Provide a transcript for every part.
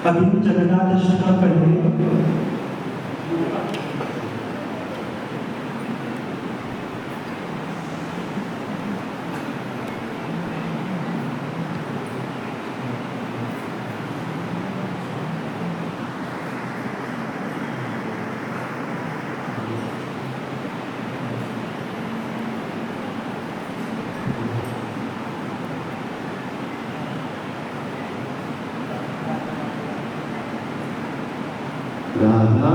अभी जगन्नाथ अष्टकम पढ़ेंगे। राधा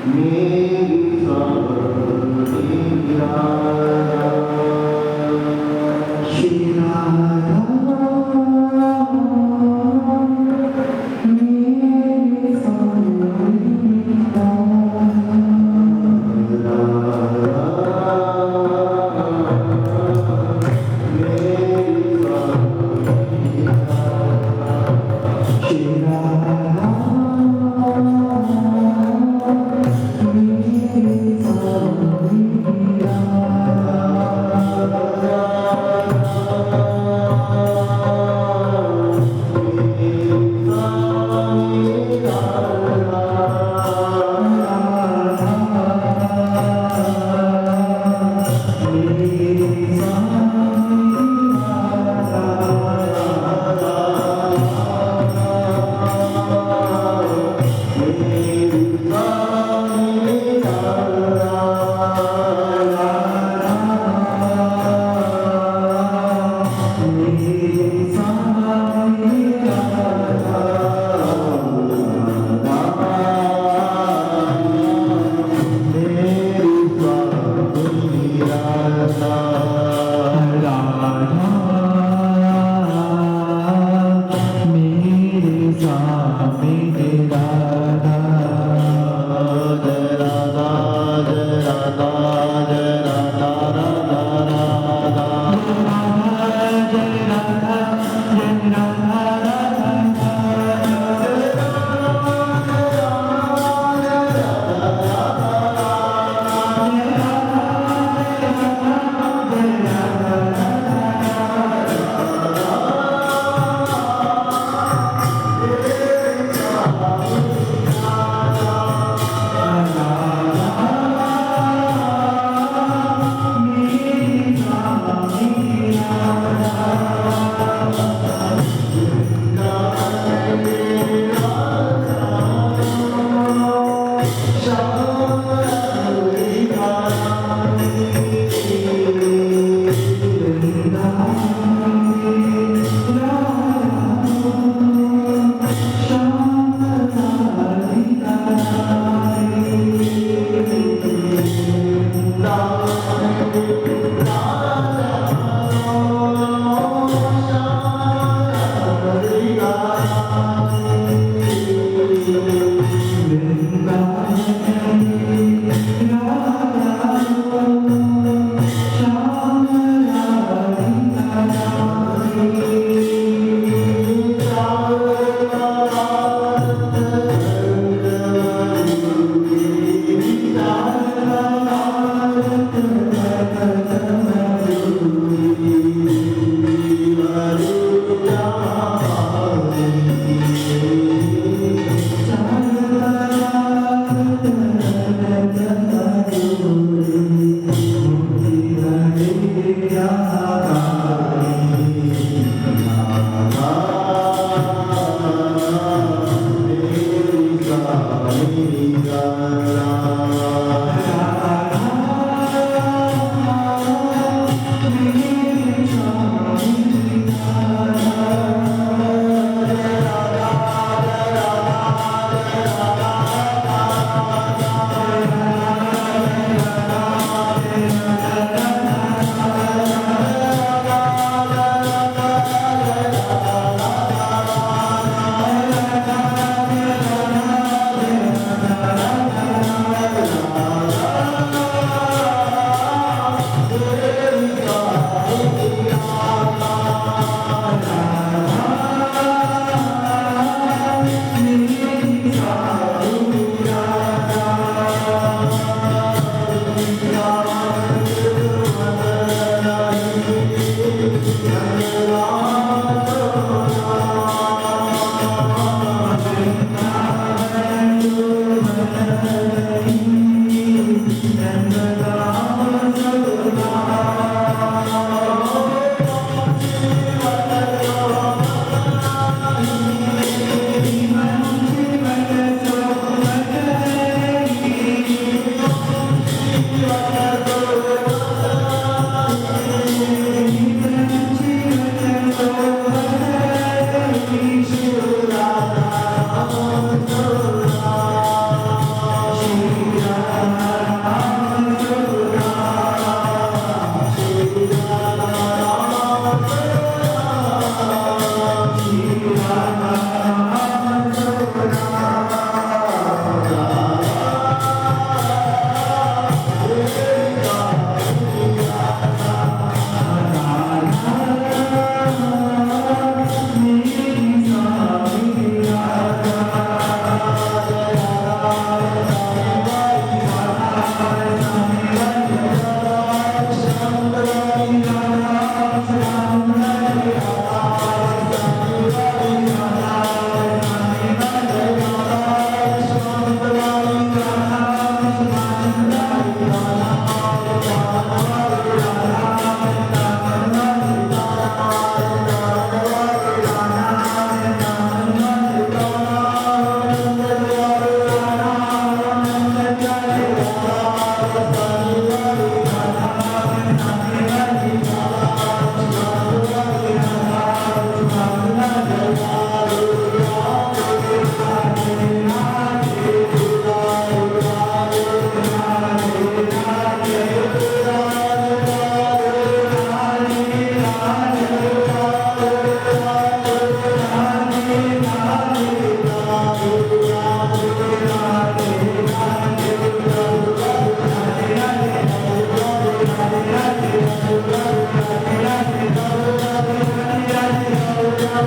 मेरी सावरी राधा, श्री राधा मेरी सावरी श्री राधा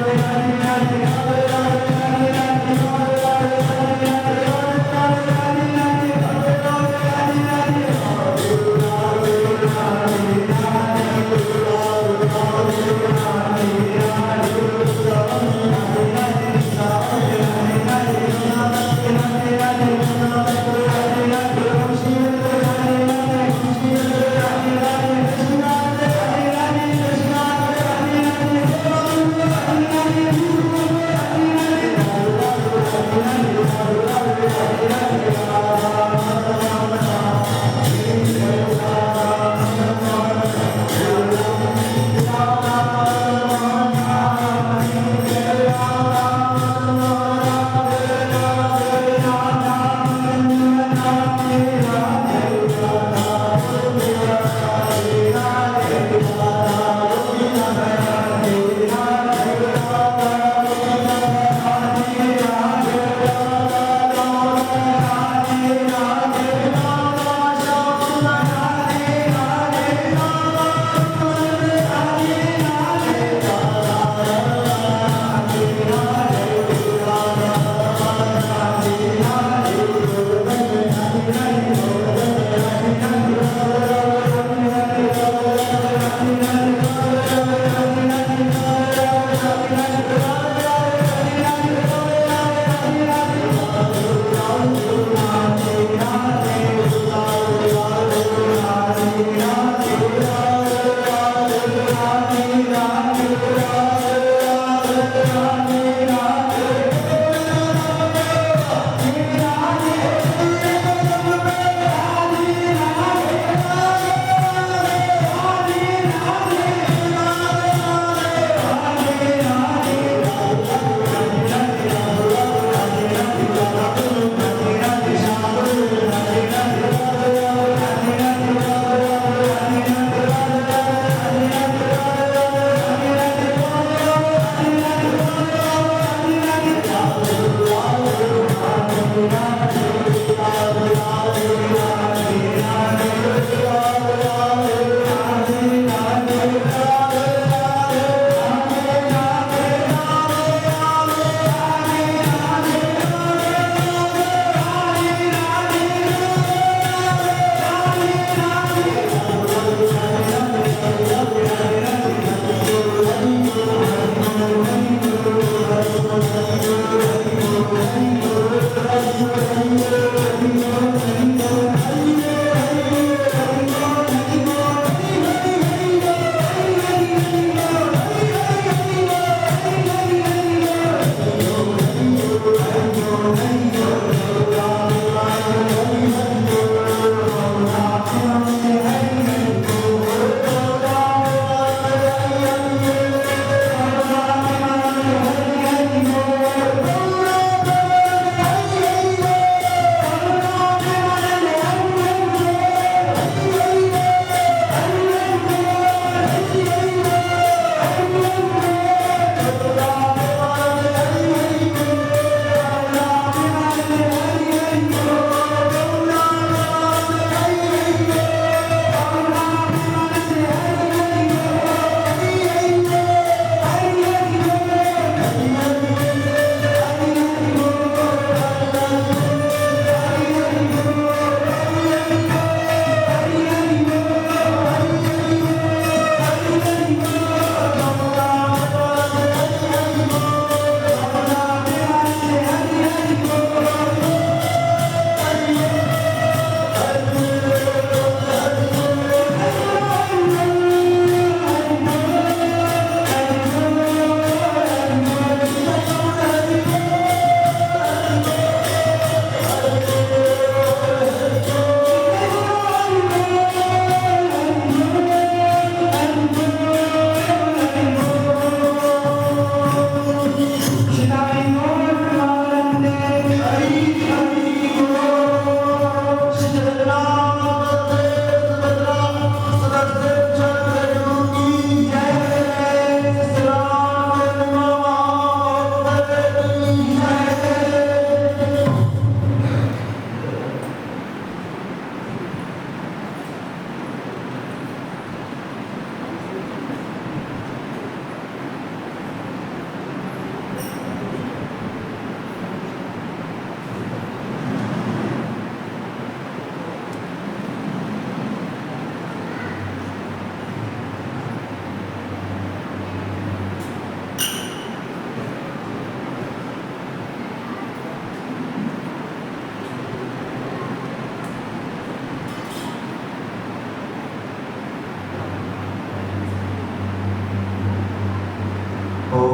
Hare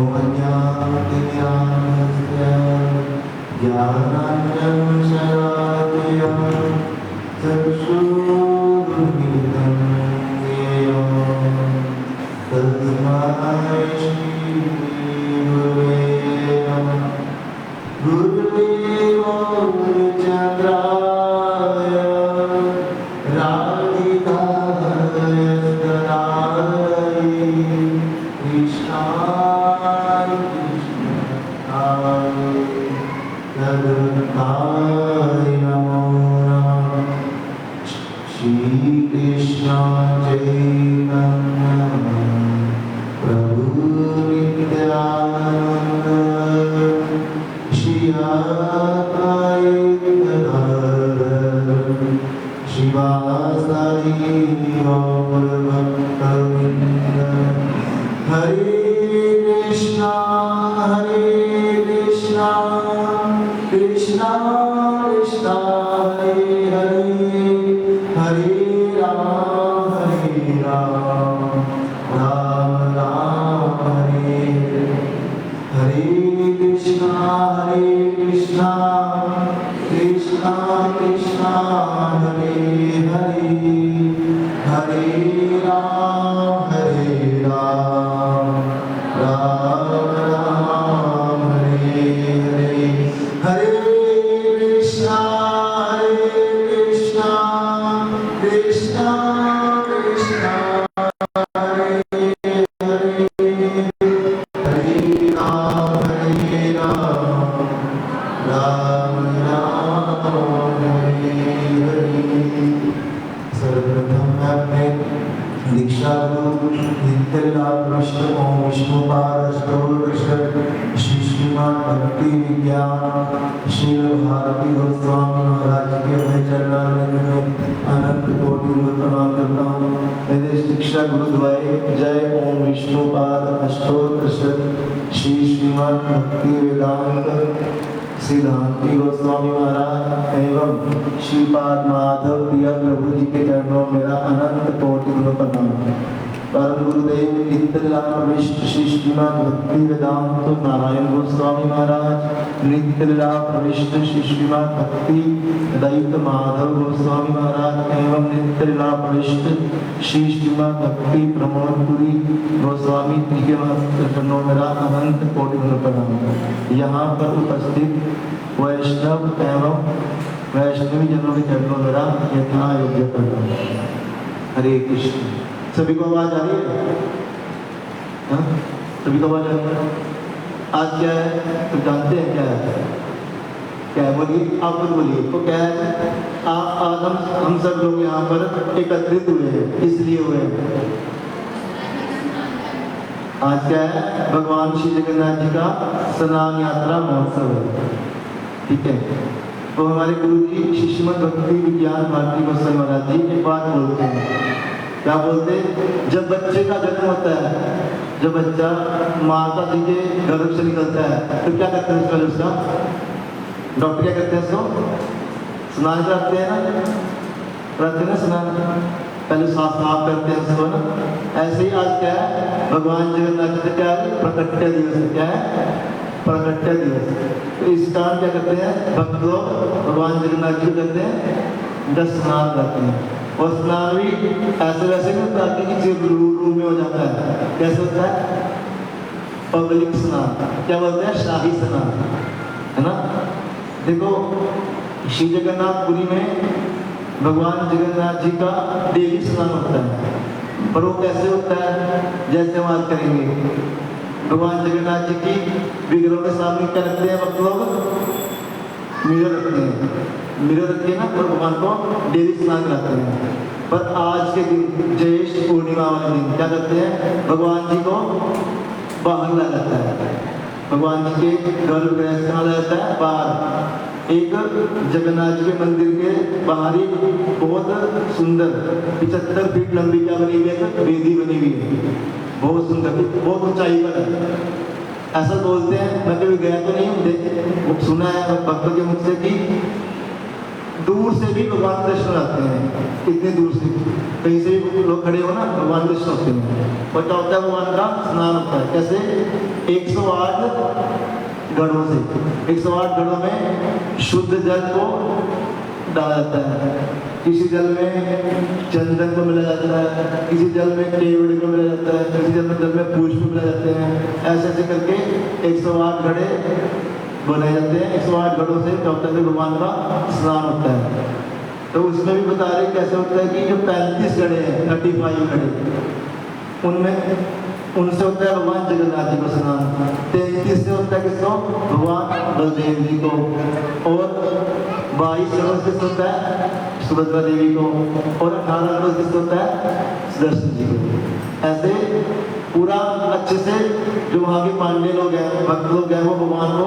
मोहज्ञानतिमिरान्धस्य ज्ञानाञ्जनशलाकया चक्षुरुन्मिलितं येन तस्मै श्रीगुरवे नमः। गुरुदेव चन्द्राय राधिकाय तदाय कृष्णाय कृष्णाय तदाय नमो नमः। श्रीकृष्ण चैतन्य प्रभु नित्यानंद श्री अद्वैत शिवासादि गौरभक्तवृंद। हरे कृष्णा कृष्णा कृष्णा हरे हरे हरे राम राम राम हरे हरे कृष्णा कृष्णा कृष्णा हरे हरे हरे राम राम राम हरे हरे हरे कृष्णा कृष्णा कृष्णा कृष्णा हरे हरे हरे राम राम राम हरे हरे। सर्वप्रथम मैं अपने दीक्षा गुरु नित्यलाल कृष्ण ओम विष्णुपाद अष्टोत्तर श्री श्रीमान भक्ति विज्ञान श्री भारती गोस्वामी महाराज के अपने चरणारविंद में अनंत कोटि प्रणाम करता हूँ। मेरे दीक्षा गुरुद्वारे जय ओम विष्णुपाद अष्टोत्तर श्री श्रीमान भक्ति वेदांत सिद्धांति गोस्वामी महाराज एवं श्रीपाद माधव प्रिया प्रभु जी के चरणों में मेरा अनंत कोटि प्रणाम। परम गुरुदेव नित्यलाल प्रविष्ट श्री श्रीमान भक्ति वेदांत नारायण गोस्वामी महाराज, नित्यलाल प्रविष्ट श्री श्रीमान भक्ति दैत माधव गोस्वामी महाराज एवं नित्यलाल प्रविष्ट श्री श्रीमान भक्ति प्रमोदपुरी गोस्वामी जी के चरणों में मेरा अनंत कोटि प्रणाम। यहाँ पर उपस्थित वैष्णव एवं वैष्णवी जनों के चरणों में मेरा यथा योग्य प्रणाम। हरे कृष्ण। सभी को आवाज आ रही है? हाँ? सभी को आवाज आ रही है? आज क्या है तो जानते हैं क्या है? क्या है बोलिए, आप खुद बोलिए। तो क्या है? आज हम सब लोग यहाँ पर एकत्रित हुए हैं, इसलिए हुए हैं। आज क्या है? भगवान श्री जगन्नाथ जी का स्नान यात्रा महोत्सव है। ठीक है, तो हमारे गुरु जी श्री श्रीमद् भक्ति विज्ञान भारती गोस्वामी महाराज जी एक बात बोलते हैं। क्या बोलते हैं? जब बच्चे का जन्म होता है, जब बच्चा माता जी के गर्भ से निकलता है तो क्या करते हैं उसका? डॉक्टर क्या करते हैं उसको? स्नान कराते हैं ना, कराते हैं ना स्नान। पहले साफ करते हैं उसको ना। ऐसे ही आज क्या है? भगवान जगन्नाथ जी का क्या है? प्रकट्य दिवस है। क्या है? प्रकट्य दिवस। तो इस कारण क्या करते हैं भक्त लोग? भगवान जगन्नाथ जी करते हैं दस स्नान करते हैं। और स्नान भी ऐसे वैसे नहीं होता कि किसी रूम में हो जाता है। कैसे होता है? पब्लिक स्नान। क्या बोलते हैं? शाही स्नान, है ना। देखो श्री जगन्नाथपुरी में भगवान जगन्नाथ जी का डेली स्नान होता है, पर वो कैसे होता है? जैसे हम आज करेंगे, भगवान जगन्नाथ जी की विग्रहों के सामने क्या रखते हैं भक्त लोग? मिरर रखते हैं। मिरर रख के ना और भगवान को डेली स्नान कराते हैं। पर आज के दिन ज्येष्ठ पूर्णिमा वाले दिन क्या करते हैं? भगवान जी को बाहर लाया जाता है। भगवान जी के गर्भगृह से लाया जाता है बाहर। एक जगन्नाथ जी के मंदिर के बाहर ही बहुत सुंदर 75 फीट लंबी क्या बनी हुई है? वेदी बनी हुई है, बहुत सुंदर, बहुत ऊंचाई पर है। ऐसा बोलते हैं, मैं कभी गया तो नहीं हूँ, वो सुना है भक्तों के मुख से कि दूर से भी भगवान के दर्शन आते हैं, इतने दूर से कहीं से भी लोग खड़े हो ना भगवान के दर्शन होते हैं। और क्या होता है, भगवान का स्नान होता है। कैसे? 108 घड़ों से, 108 घड़ों में शुद्ध जल को डाला जाता है, किसी जल में चंदन को मिला जाता है, किसी जल में केवड़ी को मिला जाता है, किसी जल में पुष्प मिला जाते हैं। ऐसे ऐसे करके 108 घड़े बनाए जाते हैं। 108 घड़ों से क्या होता है, भगवान का स्नान होता है। तो उसमें भी बता रहे कैसे होता है कि जो 35 घड़े हैं, 35 घड़े, उनमें उनसे होता है भगवान जगन्नाथ जी को स्नान। 33 से होता है किसको? भगवान बलदेव जी को। और 22 घड़ों से होता है सुभद्रा देवी को। और 18 घड़ों से होता है सुदर्शन जी को। ऐसे पूरा अच्छे से जो वहाँ के पांडे लोग हैं, भक्त लोग हैं, वो भगवान को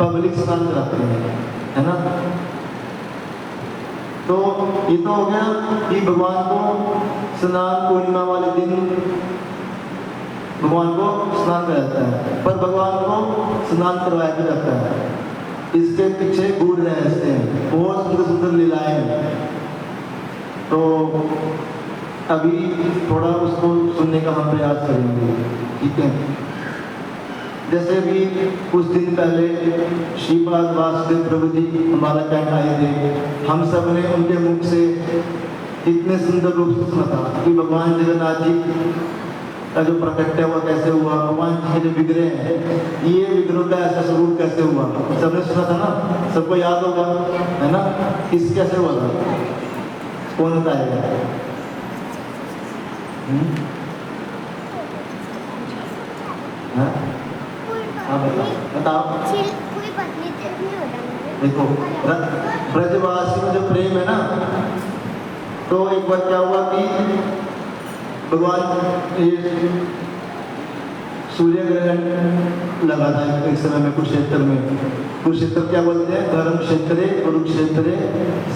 पब्लिक स्नान कराते हैं, है ना। तो ये तो हो गया कि भगवान को स्नान पूर्णिमा वाले दिन भगवान को स्नान कराया जाता है। पर भगवान को स्नान करवाया भी जाता है, इसके पीछे गूढ़ रहस्य हैं, बहुत सुंदर सुंदर लीलाएं हैं। तो अभी थोड़ा उसको सुनने का हम प्रयास करेंगे, ठीक है। जैसे भी कुछ दिन पहले श्रीपाद वासुदेव प्रभु जी हमारा कैंप आए थे, हम सब ने उनके मुख से इतने सुंदर रूप से सुना था कि भगवान जगन्नाथ जी का जो प्रकट्य हुआ कैसे हुआ, भगवान जी के जो विग्रह हैं, ये विग्रह का ऐसा स्वरूप कैसे हुआ, सबने सुना था ना, सबको याद होगा, है ना। किस कैसे हुआ था, कौन बताएगा? बताओ। देखो ब्रजवासी में जो प्रेम है ना, तो एक बार क्या हुआ कि भगवान ये सूर्य ग्रहण लगा था एक समय में कुरुक्षेत्र में। कुरुक्षेत्र क्या बोलते हैं? धर्म क्षेत्रे कुरुक्षेत्रे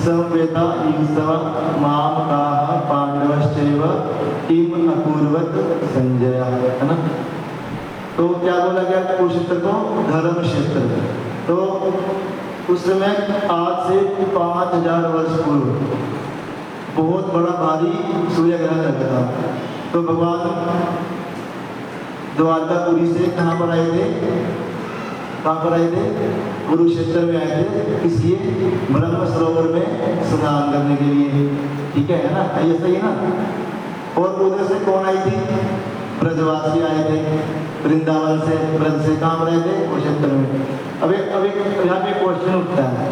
संवेदा ईसा माम काह पांडवश्चैव किम अपूर्वत संजय, है ना। तो क्या बोला गया कुरुक्षेत्र को? धर्म क्षेत्र। तो उस समय आज से 5000 वर्ष पूर्व बहुत बड़ा भारी सूर्य ग्रहण लगा था। तो भगवान द्वारकापुरी से कहाँ पर आए थे? कहाँ पर आए थे? कुरुक्षेत्र में आए थे, इसलिए ब्रह्म सरोवर में स्नान करने के लिए, ठीक है ना, ऐसा ही है ना। और उधर से कौन आई थी? ब्रजवासी आए थे वृंदावन से, ब्रज से। कहाँ पर आए थे? कुरुक्षेत्र में। अब यहाँ पे क्वेश्चन उठता है,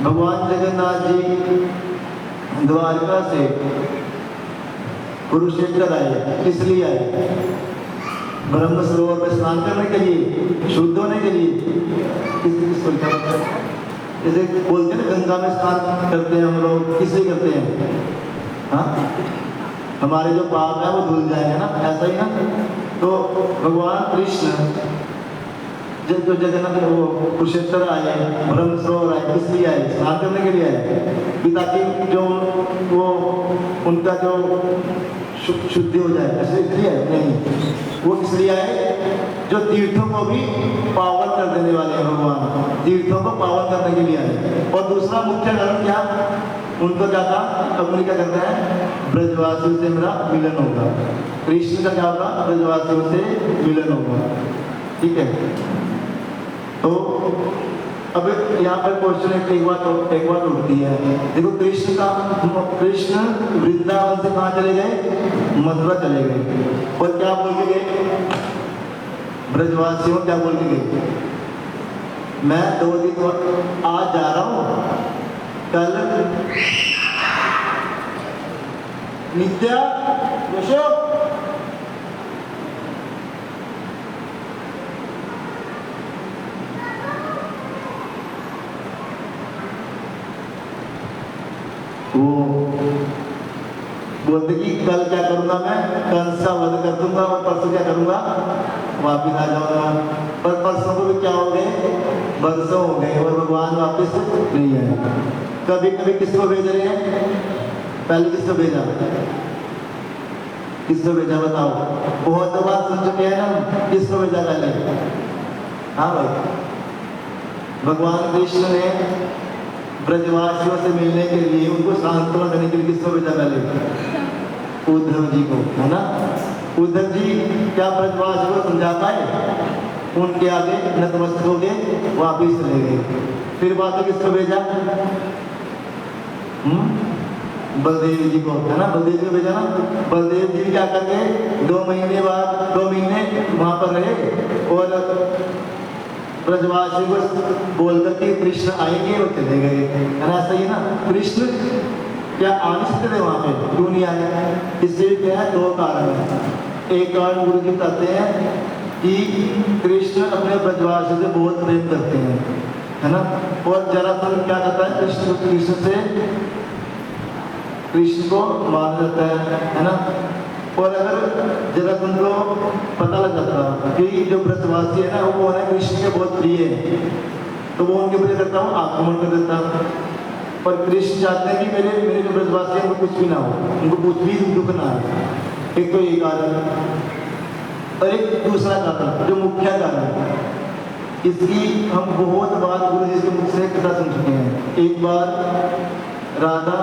भगवान जगन्नाथ जी द्वारका से कुरुक्षेत्र आए, किस लिए आए? ब्रह्म सरोवर में स्नान करने के लिए, शुद्ध होने के लिए। जैसे बोलते हैं गंगा में स्नान करते हैं हम लोग, किस लिए करते हैं? हाँ, हमारे जो पाप है वो धुल जाएंगे ना, ऐसा ही ना। तो भगवान कृष्ण जो जगन्नाथ वो कुरुक्षेत्र आए, ब्रह्म सरोवर आए, किस लिए आए? स्नान करने के लिए आए, ताकि जो वो उनका जो शुद्धि हो जाए, ऐसे इसलिए आए? नहीं, वो इसलिए आए जो तीर्थों को भी पावन कर देने वाले हैं भगवान, तीर्थों को पावन करने के लिए आए। और दूसरा मुख्य कारण क्या? उनको क्या था? अब उन्हें क्या करना है? ब्रजवासियों से मेरा मिलन होगा। कृष्ण का क्या होगा? ब्रजवासियों से मिलन होगा, ठीक है। तो अब यहाँ पर क्वेश्चन एक बात उठती है। देखो कृष्ण वृंदावन से कहाँ चले गए? मथुरा चले गए। और क्या बोल के गए? ब्रजवासियों क्या बोल के गए? मैं 2 दिन आज जा रहा हूँ, कल नित्या यशो वो बोलते कि कल क्या करूंगा, मैं कंस का वध कर दूंगा और परसों क्या करूंगा, वापिस आ जाऊंगा। पर परसों को भी क्या हो गए? बरसों हो गए और भगवान वापिस नहीं आए। कभी कभी किसको भेज रहे हैं? पहले किसको भेजा? किसको भेजा बताओ? बहुत बार सुन चुके हैं ना, किसको भेजा पहले? हाँ भाई, भगवान कृष्ण ने ब्रजवासियों से मिलने के लिए, उनको सांत्वना देने के लिए किसको भेजा पहले? उद्धव जी को, है ना। उद्धव जी क्या ब्रजवासियों को समझा पाए? उनके आगे नतमस्तक हो गए, वापिस चले गए। फिर बाद में किसको भेजा? बलदेव जी को, है ना। बलदेव जी को भेजा ना। बलदेव जी क्या कर गए? 2 महीने बाद, 2 महीने वहां पर रहे और ब्रजवासी को बोलकर कि कृष्ण आएंगे, वो चले गए, है ना। सही है ना। कृष्ण क्या आ नहीं सकते थे वहां पे? क्यों नहीं आए? इससे क्या है? 2 कारण है। एक कारण गुरु जी बताते हैं कि कृष्ण अपने ब्रजवासी से बहुत प्रेम करते हैं, है ना। और जरासंध क्या करता है? कृष्ण को मार देता है ना। और अगर जरासंध को पता लग जाता कि जो ब्रजवासी है ना वो है कृष्ण के बहुत प्रिय है, तो वो उनके ऊपर करता हूँ आक्रमण कर देता। पर कृष्ण चाहते हैं कि मेरे जो ब्रजवासी हैं उनको कुछ भी ना हो, उनको कुछ भी दुख ना आए। एक तो ये कारण, और एक दूसरा कारण जो मुख्य कारण है, इसकी हम बहुत बार गुरु जी के मुख से कथा सुन चुके हैं। एक बार राधा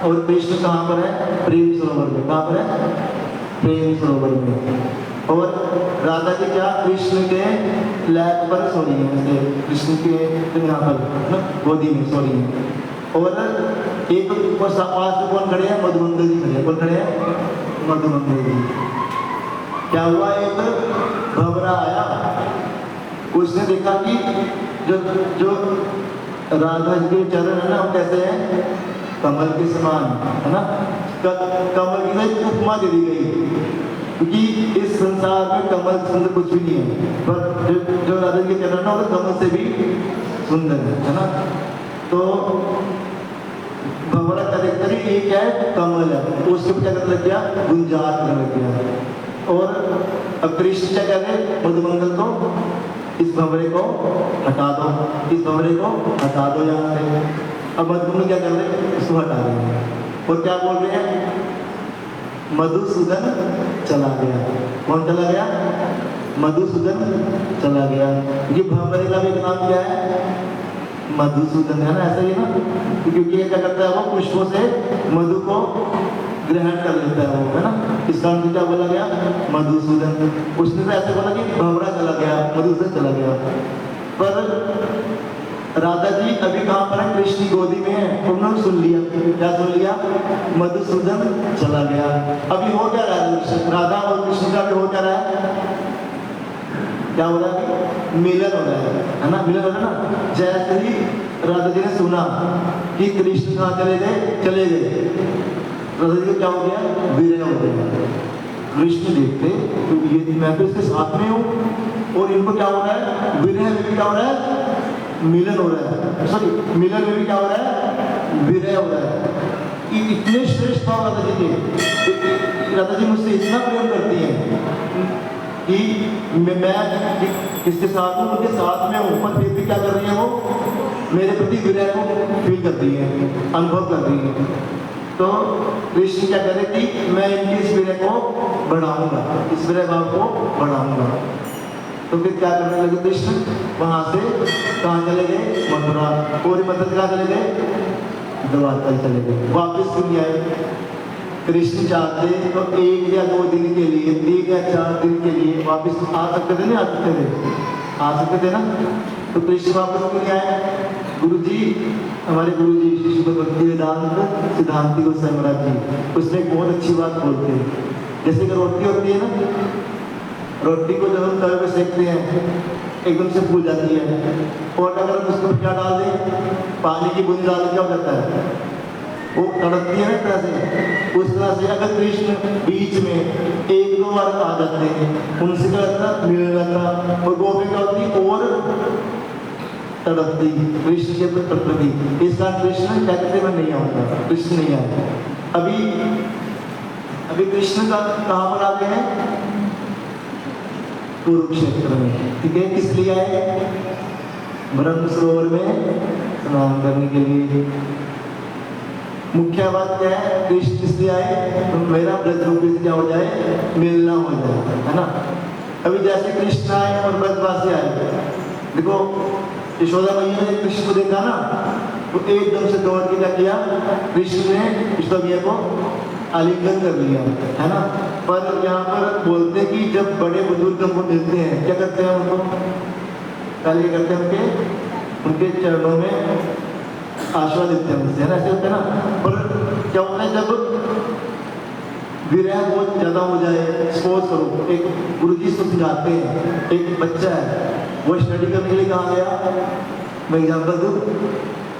और कृष्ण कहाँ पर है? प्रेम सरोवर में। कहाँ पर है? प्रेम सरोवर में। और राधा जी क्या कृष्ण के लैब पर सो रही है, कृष्ण के यहाँ पर गोदी में सो रही है। और एक पास में कौन खड़े हैं? मधुमंगल जी खड़े हैं। कौन खड़े हैं? मधुमंगल जी। क्या हुआ? एक भंवरा आया, उसने देखा कि जो राधा जी के चरण है ना वो कैसे हैं? कमल के समान, है ना। कमल की एक उपमा दे दी गई, क्योंकि इस संसार में कमल सुंदर कुछ भी नहीं है, पर जो राधा जी के चरण है वो कमल से भी सुंदर है ना। तो भंवरा का देखता नहीं ये क्या है? कमल है। तो उसके ऊपर क्या करने लग गया? गुंजार करने लग गया। और अब कृष्ण क्या कह रहे? मधुमंगल को इस भंवरे को हटा दो, इस भंवरे को हटा दो यहाँ से। अब मधुमंगल क्या कर रहे? इसको हटा रहे हैं। और क्या बोल रहे हैं? मधुसूदन चला गया। कौन चला गया? मधुसूदन चला गया। ये भंवरे का भी नाम क्या है? मधुसूदन, है ना। ऐसा ही ना, क्योंकि ये क्या करता है? वो पुष्पों से मधु को ग्रहण कर लेता है वो, है ना। इस कारण से क्या बोला गया? मधुसूदन। उसने तो ऐसे बोला कि भंवरा चला गया, मधुसूदन चला गया। पर राधा जी अभी कहाँ पर है? कृष्ण की गोदी में है। उन्होंने सुन लिया। क्या सुन लिया? मधुसूदन चला गया। अभी हो क्या रहा है? राधा और कृष्ण का भी हो क्या रहा है? क्या हो रहा है? मिलन हो रहा है ना। मिलन हो रहा है ना। जैसे ही राधा जी ने सुना कि कृष्ण कहाँ चले गए, राधा जी को क्या हो गया? विरह हो गया। कृष्ण देखते तो ये मैं तो इसके साथ में हूँ और इनको क्या हो रहा है? विरह में भी क्या हो रहा है? मिलन हो रहा है। सॉरी, मिलन में भी क्या हो रहा है? विरह हो रहा है। इतने श्रेष्ठ भाव राधा जी के। राधा जी मुझसे इतना प्रेम करती है कि मैं किसके साथ हूँ? उनके साथ में हूँ, पर फिर भी क्या कर रही है? वो मेरे प्रति विरह को फील कर रही है, अनुभव कर रही है। तो कृष्ण क्या करे कि मैं इनकी इस विरह को बढ़ाऊंगा, इस विरह भाव को बढ़ाऊंगा। तो फिर क्या करने लगे कृष्ण? वहां से कहाँ चले गए? मथुरा। पूरी मथुरा कहाँ चले गए? द्वारका चले गए। वापिस क्यों नहीं आए? कृष्ण चाहते तो 1 या 2 दिन के लिए, 3 या 4 दिन के लिए वापिस आ सकते थे, नहीं आ सकते थे? आ सकते थे ना। तो कृष्ण वापस क्यों नहीं आए? गुरु जी, हमारे गुरु जी श्री भक्तिवेदांत सिद्धांति गोस्वामी महाराज जी, उसने एक बहुत अच्छी बात बोलते हैं। जैसे कि रोटी होती है ना, रोटी को जब हम तवे पे सेकते हैं एकदम से फूल जाती है, और अगर हम उसको क्या डाल दें? पानी की बूंद डाल, क्या हो जाता है? वो तड़कती है ना तरह से। उस तरह से अगर कृष्ण बीच में 1-2 बार आ जाते हैं, उनसे क्या लगता? मिलने लगता। और गोपी क्या होती? और तड़पती, कृष्ण के ऊपर तड़पती। इस कारण कृष्ण क्या कहते? मैं नहीं आऊंगा, कृष्ण नहीं आए। अभी कृष्ण का कहाँ पर आते हैं? कुरुक्षेत्र में। ठीक है, किस लिए आए? ब्रह्म सरोवर में स्नान करने के लिए। मुख्य बात क्या है? कृष्ण इसलिए आए तो मेरा ब्रज रूपी से क्या हो जाए? मिलना हो जाए, है ना। अभी जैसे कृष्ण आए और ब्रजवासी आए, देखो यशोदा मैया ने कृष्ण को देखा ना, तो एकदम से दौड़ के क्या किया, कृष्ण ने कृष्ण मैया को आलिंगन कर लिया, है ना। पर यहाँ पर बोलते हैं कि जब बड़े बुजुर्ग हमको मिलते हैं, क्या करते हैं उनको, पहले क्या करते हैं, उनके चरणों में आशीर्वाद देते हैं उनसे, है ना, ऐसे होते हैं ना। पर क्या होता है, जब विरह बहुत ज़्यादा हो जाए, सपोज करो एक गुरुजी से समझाते हैं, एक बच्चा है वो स्टडी करने के लिए कहाँ गया, मैं एग्जाम्पल दूँ,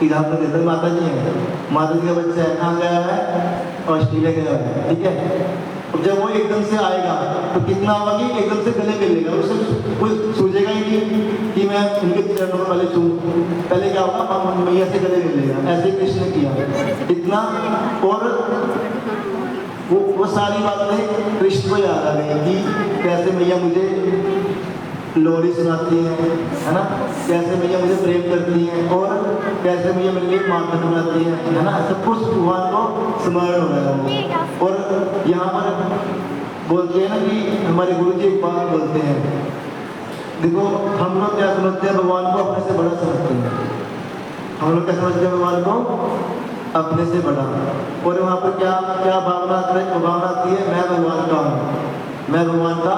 एग्जाम्पल देता हूँ, माता जी है, माता जी का बच्चा है, कहाँ गया है, ऑस्ट्रेलिया गया है, ठीक है। अब जब वो एकदम से आएगा तो कितना होगा कि एकदम से गले मिल लेगा, उससे कुछ सोचेगा ही नहीं कि मैं उनके चरणों में पहले छूँ, पहले क्या होगा, मैया से गले मिल लेगा। ऐसे कृष्ण ने किया इतना, और वो सारी बातें कृष्ण को याद आ गई कि कैसे मैया मुझे लोरी सुनाती है ना, कैसे मैया मुझे प्रेम करती हैं, और कैसे मैया मेरे लिए माखन बनाती है ना, सब कुछ भगवान को स्मरण हो रहा है। और यहाँ पर बोलते हैं ना कि हमारे गुरु जी एक बात बोलते हैं, देखो हम लोग क्या समझते हैं, भगवान को अपने से बड़ा समझते हैं, हम लोग क्या समझते हैं भगवान को अपने से बड़ा, और वहाँ पर क्या क्या भावना आती है, मैं भगवान का हूँ, मैं भगवान का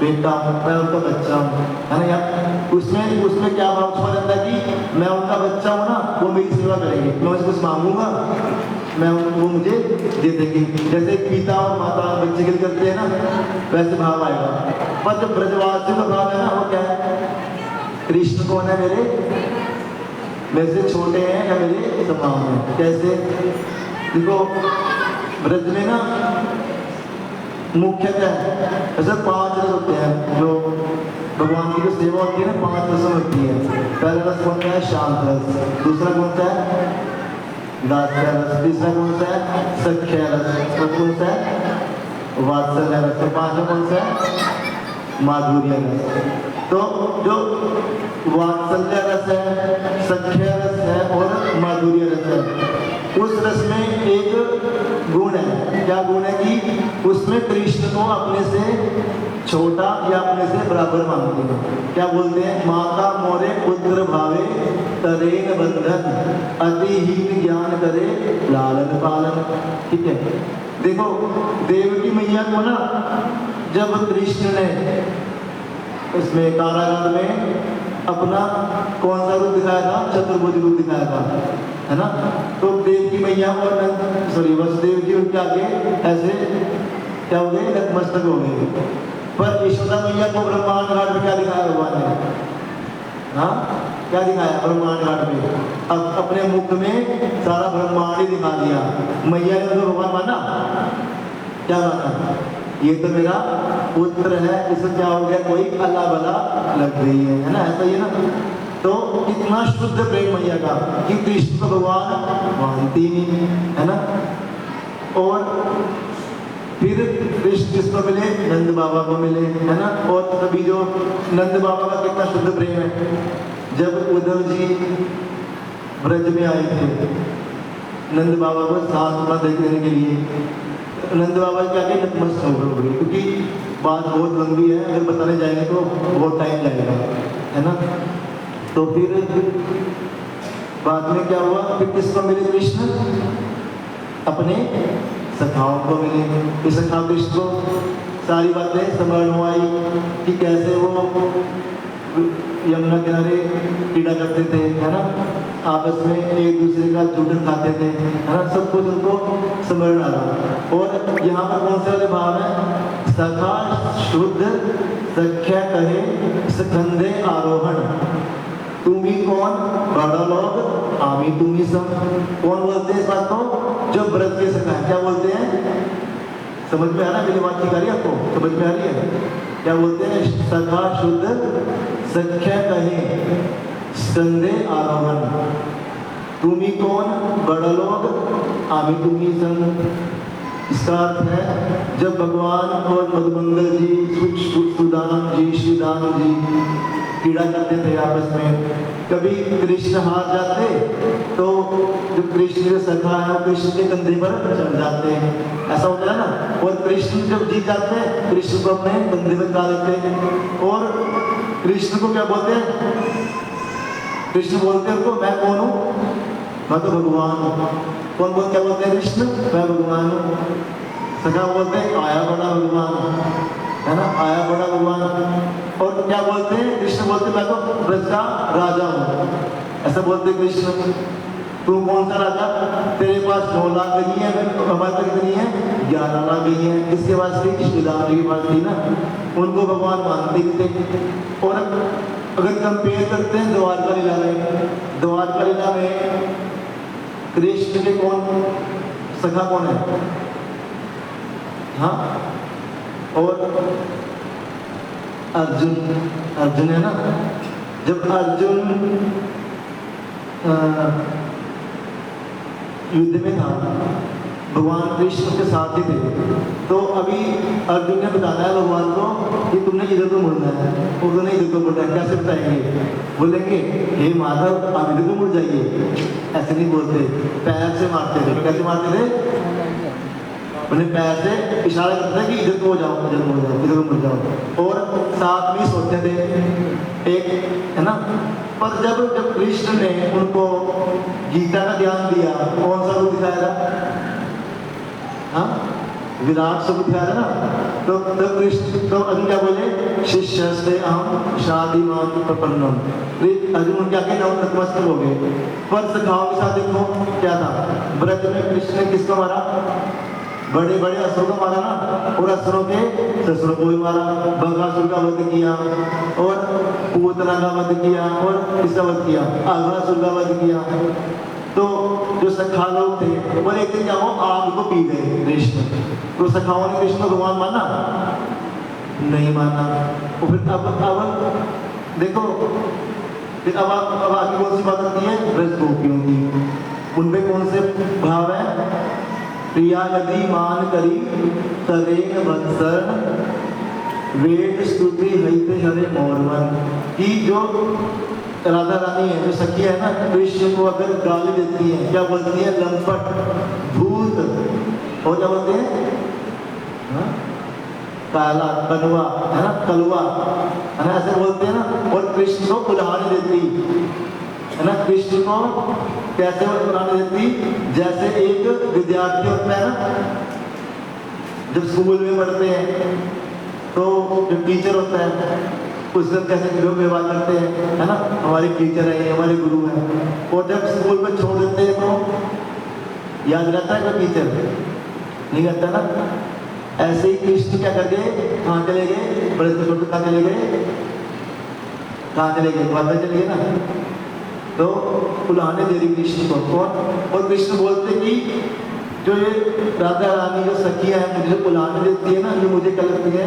बेटा हूँ, मैं उनका बच्चा हूँ, है ना। यार उसमें क्या भाव छुपा रहता है कि मैं उनका बच्चा हूँ ना, वो मेरी सेवा करेंगे, मैं उनसे कुछ मांगूंगा, वो मुझे दे देंगे। जैसे पिता और माता बच्चे के लिए करते हैं ना, वैसे भाव आएगा। पर जब ब्रजवासियों का भाव है ना, वो क्या है, कृष्ण कौन है, मेरे से छोटे हैं या मेरे समान हैं। कैसे, देखो ब्रज में ना मुख्यतः ऐसे 5 रस होते हैं, जो भगवान की जो सेवा होती है ना, 5 रस होती है। पहला रस कौन सा है, शांत रस, दूसरा कौन सा है, दास्य रस, तीसरा कौन सा है, सख्य रस, और कौन सा है, वात्सल्य रस, तो 5वां कौन सा है, माधुर्य रस। तो जो वात्सल्य रस है, सख्य रस है और माधुर्य रस है, उस रस में एक गुण है, क्या गुण है कि उसमें कृष्ण को अपने से छोटा या अपने से बराबर मानते हैं। क्या बोलते हैं, माता मोरे पुत्र भावे तरेन बंधन, अतिहीन ज्ञान करे लालन पालन। ठीक है, देखो देवकी मैया को ना जब कृष्ण ने इसमें कारागार में अपना कौन सा रूप दिखाया था, चतुर्भुज रूप दिखाया था, है ना। तो देव की मैया और वसुदेव जी उनके आगे ऐसे क्या हो गए, नतमस्तक हो गए। पर यशोदा मैया को ब्रह्मांड घाट में क्या दिखाया भगवान ने, हाँ क्या दिखाया, ब्रह्मांड घाट में अब अपने मुख में सारा ब्रह्मांड ही दिखा दिया। मैया ने तो भगवान माना, क्या माना, ये तो मेरा पुत्र है, इसमें क्या हो गया, कोई अल्लाह बला लग गई है ना, ऐसा ही है ना। तो इतना शुद्ध प्रेम मैया का कि कृष्ण को भगवान मानती नहीं, है ना। और फिर कृष्ण किसको मिले, नंद बाबा को मिले, है ना। और तभी जो नंद बाबा का कितना शुद्ध प्रेम है, जब उद्धव जी ब्रज में आए थे नंद बाबा को सांत्वना देने के लिए, नंद बाबा क्या के नतमस्तक हो गए, क्योंकि बात बहुत लंबी है, अगर बताने जाएंगे तो बहुत टाइम लगेगा, है ना। तो फिर बाद में क्या हुआ, फिर किसको मिले कृष्ण, अपने सखाओं को मिले। इस सखा कृष्ण को सारी बातें समझ में आई कि कैसे वो यमुना किनारे क्रीड़ा करते थे, है ना, आपस में एक दूसरे का चूटन खाते थे, है ना, सब कुछ उनको समझ आ रहा। और यहाँ पर कौन से वाले भाव है, सखा शुद्ध सख्या कहे स्कंदे आरोहण, तुम ही कौन बड़ा लोग आमी तुम ही सब। कौन बोलते हैं इस बात को, जो व्रत के सखा है। क्या बोलते हैं, समझ में आ रहा है मेरी बात, ठीक आ रही है आपको, समझ में आ रही है, क्या बोलते हैं, सखा शुद्ध सख्या कहे स्कंदे आरोहण, तुम ही कौन बड़ा लोग आमी तुम ही संग। इसका अर्थ है जब भगवान और मधुमंगल जी, सुदान जी, श्रीदान जी क्रीड़ा करते थे आपस में, कभी कृष्ण हार जाते तो जो कृष्ण के सखा है कृष्ण के कंधे पर चढ़ जाते हैं, ऐसा होता है ना। और कृष्ण जब जीत जाते हैं कृष्ण को अपने कंधे पर डाल देते हैं, और कृष्ण को क्या बोलते हैं, कृष्ण बोलते हैं उनको, मैं कौन हूँ, मैं तो भगवान हूँ। कौन बोल क्या बोलते हैं? कृष्ण, मैं भगवान हूँ। सखा बोलते हैं आया बड़ा भगवान, है ना, आया बड़ा भगवान। और क्या बोलते हैं? कृष्ण बोलते मैं तो ब्रज का राजा हूँ, ऐसा बोलते हैं कृष्ण। तू कौन सा राजा? तेरे पास 9 लाख गई है, हमारे पास कितनी है? 11 लाख गई है। किसके पास थी? कृष्णदास जी के पास थी ना, उनको भगवान मानते थे। और अगर कंपेयर करते हैं द्वारका लीला में, द्वारका लीला में कृष्ण के कौन सखा कौन है? हाँ, और अर्जुन, अर्जुन है ना। जब अर्जुन युद्ध में था, भगवान कृष्ण के साथ ही थे, तो अभी अर्जुन ने बताया है भगवान को कि तुमने इधर को मुड़ना है, और तुमने इधर को मुड़ना है। कैसे बताएंगे? बोलेंगे हे माधव आप इधर को मुड़ जाइए, ऐसे नहीं बोलते, पैर से मारते थे। कैसे मारते थे? उन्हें पैर से इशारा करते थे कि इधर को जाओ, इधर मुड़ जाओ, इधर को मुड़ जाओ। और साथ में सोते थे एक, है ना। पर जब कृष्ण ने उनको गीता का ज्ञान दिया, कौन सा रूप दिखाया था? हाँ, विराट स्वरूप दिखाया था ना। तो कृष्ण तो अर्जुन क्या बोले? शिष्य से अहम शादीमान प्रपन्नम। अर्जुन क्या के नाम नतमस्तक हो गए। पर सखाओं के साथ देखो क्या था, व्रत में कृष्ण ने किसको मारा? बड़े बड़े असुरों को मारा ना, और असुरों के ससुरों को भी मारा। बकासुर का वध किया, और पूतना का वध किया, और किसका वध किया? अघासुर का वध किया। तो जो सखा लोग थे वो एक दिन क्या हो, आग को पी गए कृष्ण। तो सखाओं ने कृष्ण को भगवान माना? नहीं माना। और फिर अब देखो, फिर अब आगे कौन सी बात आती है? ब्रज गोपियों की। उनपे कौन से भाव है? प्रिया यदि मान करी तरेन वत्सर वेद स्तुति हईते हरे मोरवन। की जो राधा रानी है, जो सखी है ना, कृष्ण को अगर गाली देती है, क्या बोलती है? लंपट, भूत, और क्या बोलते हैं? काला, कलवा, है ना, कलवा, है ना, ऐसे बोलते हैं ना। और कृष्ण को उल्हाड़ी देती है ना। कृष्ण को कैसे उल्हाड़ी देती? जैसे एक विद्यार्थी होता है ना, जब स्कूल में पढ़ते हैं तो जो टीचर होता है उससे कैसे लोग व्यवहार करते हैं, है ना। हमारे टीचर है, हमारे गुरु हैं, और जब स्कूल में छोड़ देते हैं तो याद रहता है कोई टीचर? नहीं रहता ना। ऐसे ही कृष्ण क्या कर गए? कहाँ चले गए? बड़े से छोटे कहाँ चले गए? कहाँ चले गए? द्वारका चले गए ना। तो उल्हाने दे रही कृष्ण को कौन? और कृष्ण बोलते कि जो ये राधा रानी जो सखियां हैं मुझे उल्हाने देती है ना, ये मुझे क्या लगती है?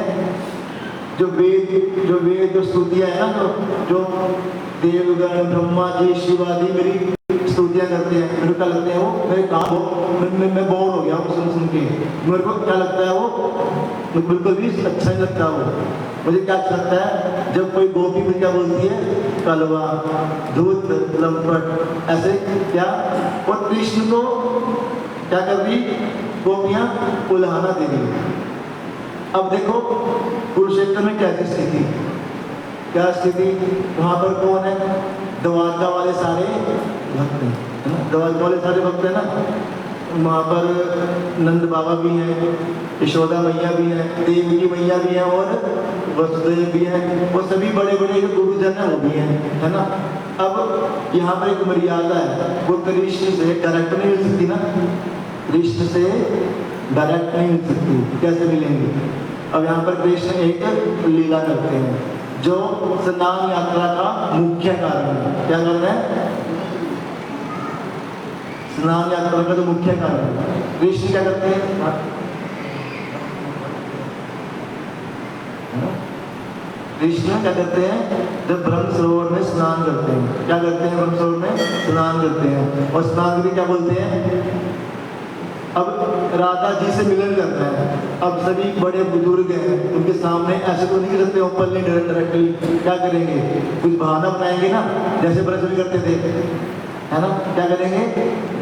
जो वेद जो स्तुतियां है ना, जो देवगण ब्रह्मा जी शिवाजी मेरी स्तुतियां करते हैं, मेरे क्या लगते हैं? वो मेरे काम हो, मैं बोर हो गया हूँ सुन के। मेरे को क्या लगता है? वो बिल्कुल भी अच्छा नहीं लगता। वो मुझे क्या अच्छा लगता है? जब कोई गोपी मुझे क्या बोलती है? कलवा, धूत, लंपट, ऐसे क्या। और कृष्ण को क्या कर रही? गोपियां उल्हाना दे रही। अब देखो कुरुक्षेत्र में कैसी स्थिति, क्या स्थिति? वहां पर कौन है? द्वारका वाले सारे भक्त हैं, है ना। द्वारका वाले सारे भक्त है ना। वहाँ पर नंद बाबा भी हैं, यशोदा मैया भी हैं, देवकी मैया भी हैं, और वसुदेव भी हैं, और सभी बड़े बड़े गुरुजन हैं वो भी हैं, है ना। अब यहाँ पर एक मर्यादा है, वो कृष्ण से डायरेक्ट नहीं मिल सकती ना। कृष्ण से डायरेक्ट नहीं मिल सकती, कैसे मिलेंगे? अब यहाँ पर कृष्ण एक लीला करते हैं जो स्नान यात्रा का मुख्य कारण है। क्या कारण है? स्नान यात्रा का जो मुख्य कारण है। कृष्ण क्या करते हैं? कृष्ण क्या करते हैं? जब ब्रह्म सरोवर में स्नान करते हैं, क्या करते हैं? ब्रह्म सरोवर में स्नान करते हैं, और स्नान करके क्या बोलते हैं? अब राधा जी से मिलन करना है। अब सभी बड़े बुजुर्ग हैं, उनके सामने ऐसे तो नहीं कर सकते ओपन नहीं डायरेक्टली। क्या करेंगे? कुछ बहाना बनाएंगे ना, जैसे ब्रज भी करते थे, है ना। क्या करेंगे?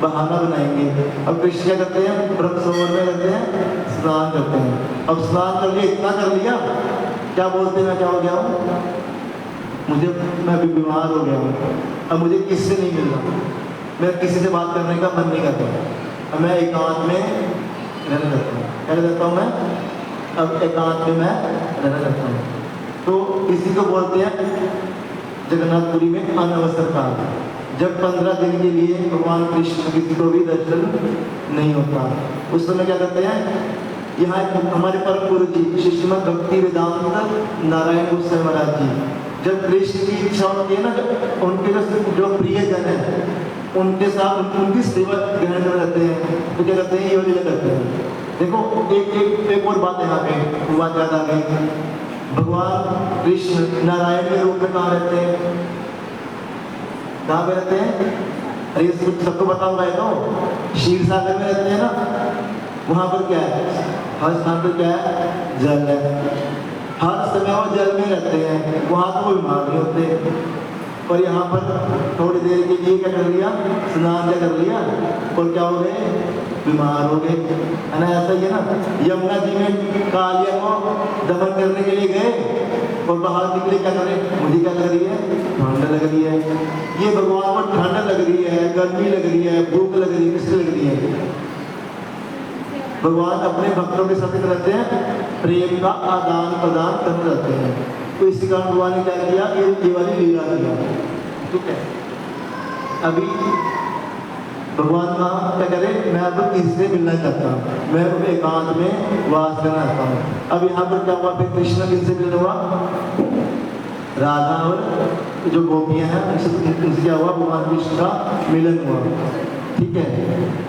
बहाना बनाएंगे। अब कृष्ण क्या करते हैं? ब्रह्म सरोवर में करते हैं, स्नान करते हैं। अब स्नान कर लिया, इतना कर लिया, क्या बोलते हैं? मैं क्या हो गया हूँ? मैं अभी बीमार हो गया हूँ, अब मुझे किससे नहीं मिल रहा, मैं किसी से बात करने का मन नहीं करता, मैं एकांत में रहना चाहता हूँ। क्या करता हूँ मैं? अब एकांत में मैं रहना चाहता हूँ। तो इसी को बोलते हैं जगन्नाथपुरी में अनवसर काल, जब 15 दिन के लिए भगवान कृष्ण किसी को भी दर्शन नहीं होता। उस समय क्या करते हैं, यहाँ हमारे परम गुरु जी श्रीमद् भक्ति वेदांत नारायण गोस्वामी महाराज जी, जब कृष्ण की इच्छा होती है ना, जब उनके जो प्रिय जन है उनके साथ उनकी सेवा ग्रहण में रहते हैं, तो क्या करते हैं, ये वाली करते हैं। देखो एक और बात यहाँ पे बात याद आ गई, भगवान कृष्ण नारायण के रूप में कहाँ रहते हैं? कहाँ पे रहते हैं? अरे सबको बताऊंगा, तो क्षीर सागर में रहते हैं ना। वहां पर क्या है? हर स्थान पर क्या है? जल है। हर समय वो जल में रहते हैं, वहां तो कोई बीमार नहीं होते। और यहाँ पर थोड़ी देर के लिए क्या कर लिया, स्नान क्या कर लिया, और क्या हो गए, बीमार हो गए, है ना। ऐसा ही है ना, यमुना जी में कालिया को दमन करने के लिए गए और बाहर निकले, क्या करें, मुझे क्या लग रही है, ठंड लग रही है। ये भगवान को ठंड लग रही है, गर्मी लग रही है, भूख लग रही है, किससे लग रही है? भगवान अपने भक्तों के साथ रहते हैं, प्रेम का आदान प्रदान करते रहते हैं। तो इसी कारण भगवान ने क्या किया, ये वाली लीला किया। ठीक है, अभी भगवान कहा क्या करे, मैं अब किससे मिलना चाहता हूँ, मैं अब एकांत में वास करना चाहता हूँ। अब यहाँ पर क्या हुआ, फिर कृष्ण किससे मिलना हुआ, राधा और जो गोपियाँ हैं उनसे क्या हुआ, भगवान कृष्ण का मिलन हुआ। ठीक है,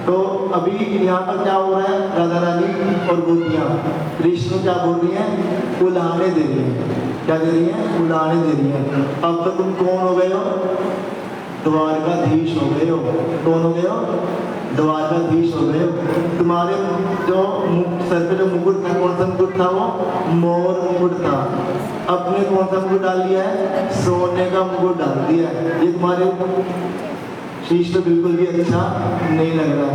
तो अभी यहाँ पर क्या हो रहा है, राधा रानी और गोपियाँ कृष्ण क्या बोल रही हैं, उलाहने दे रही हैं। क्या दे रही हैं? उलाहने दे रही हैं। अब तो तुम कौन हो गए हो, द्वारकाधीश हो गए हो। कौन हो गए हो? द्वारकाधीश हो गए हो। तुम्हारे जो सर पे जो मुकुट था, कौन सा मुकुट था, वो मोर मुकुट था। अपने कौन सा मुकुट डाल दिया है, सोने का मुकुट डाल दिया है। ये तुम्हारे शीश तो बिल्कुल भी अच्छा नहीं लग रहा।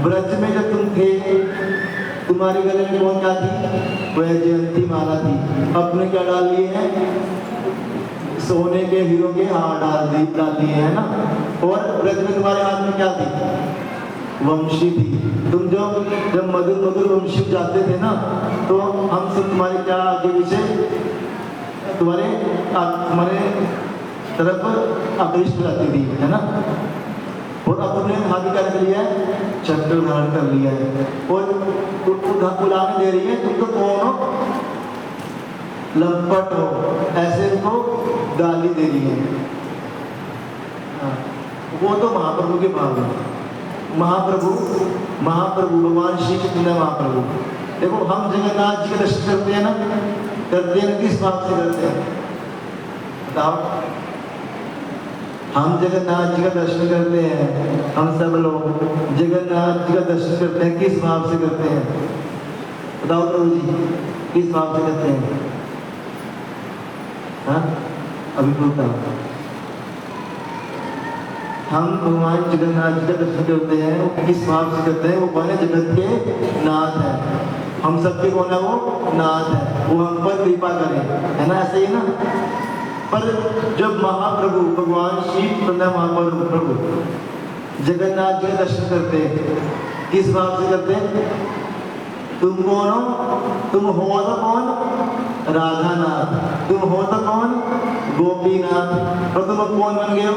ब्रज में जब तुम थे, तुम्हारे गले में कौन क्या थी, वह जयंती माला थी। अपने क्या डाल लिए हैं, सोने के हीरो के हार डाल दिए है ना। और ब्रज में तुम्हारे हाथ में क्या थी, वंशी थी। तुम जब मधुर मधुर वंशी जाते थे ना, तो हम सब तुम्हारे क्या आगे पीछे तुम्हारे तरफ आकृष्ट जाती थी, है ना। और अब तुमने हाथ क्या कर लिया है, चक्र धारण कर लिया है और उलाहने दे रही है, तुम तो कौन हो, लंपट हो, ऐसे उनको गाली दे रही है। वो तो महाप्रभु के भाव है। महाप्रभु भगवान श्री चैतन्य महाप्रभु। देखो हम जगन्नाथ जी के दर्शन करते हैं ना, किस भाव से करते हैं बताओ। हम जगन्नाथ जी का दर्शन करते हैं, हम सब लोग जगन्नाथ जी का दर्शन करते हैं, किस भाव से करते हैं बताओ प्रभु जी, किस भाव से करते हैं? हाँ अभी बोलता हूँ, हम भगवान जगन्नाथ जी का दर्शन करते हैं, वो किस भाव से करते हैं? वो कौन है? जगत के नाथ है, हम सबके कौन है? वो नाथ है, वो हम पर कृपा करें, है ना, ऐसे ही ना। पर जब महाप्रभु भगवान श्री चैतन्य महाप्रभु जगन्नाथ जी का दर्शन करते हैं, किस भाव से करते हैं? तुम कौन हो? तुम हो तो कौन? राधानाथ। तुम हो तो कौन? गोपीनाथ। और तुम अब कौन बन गए हो?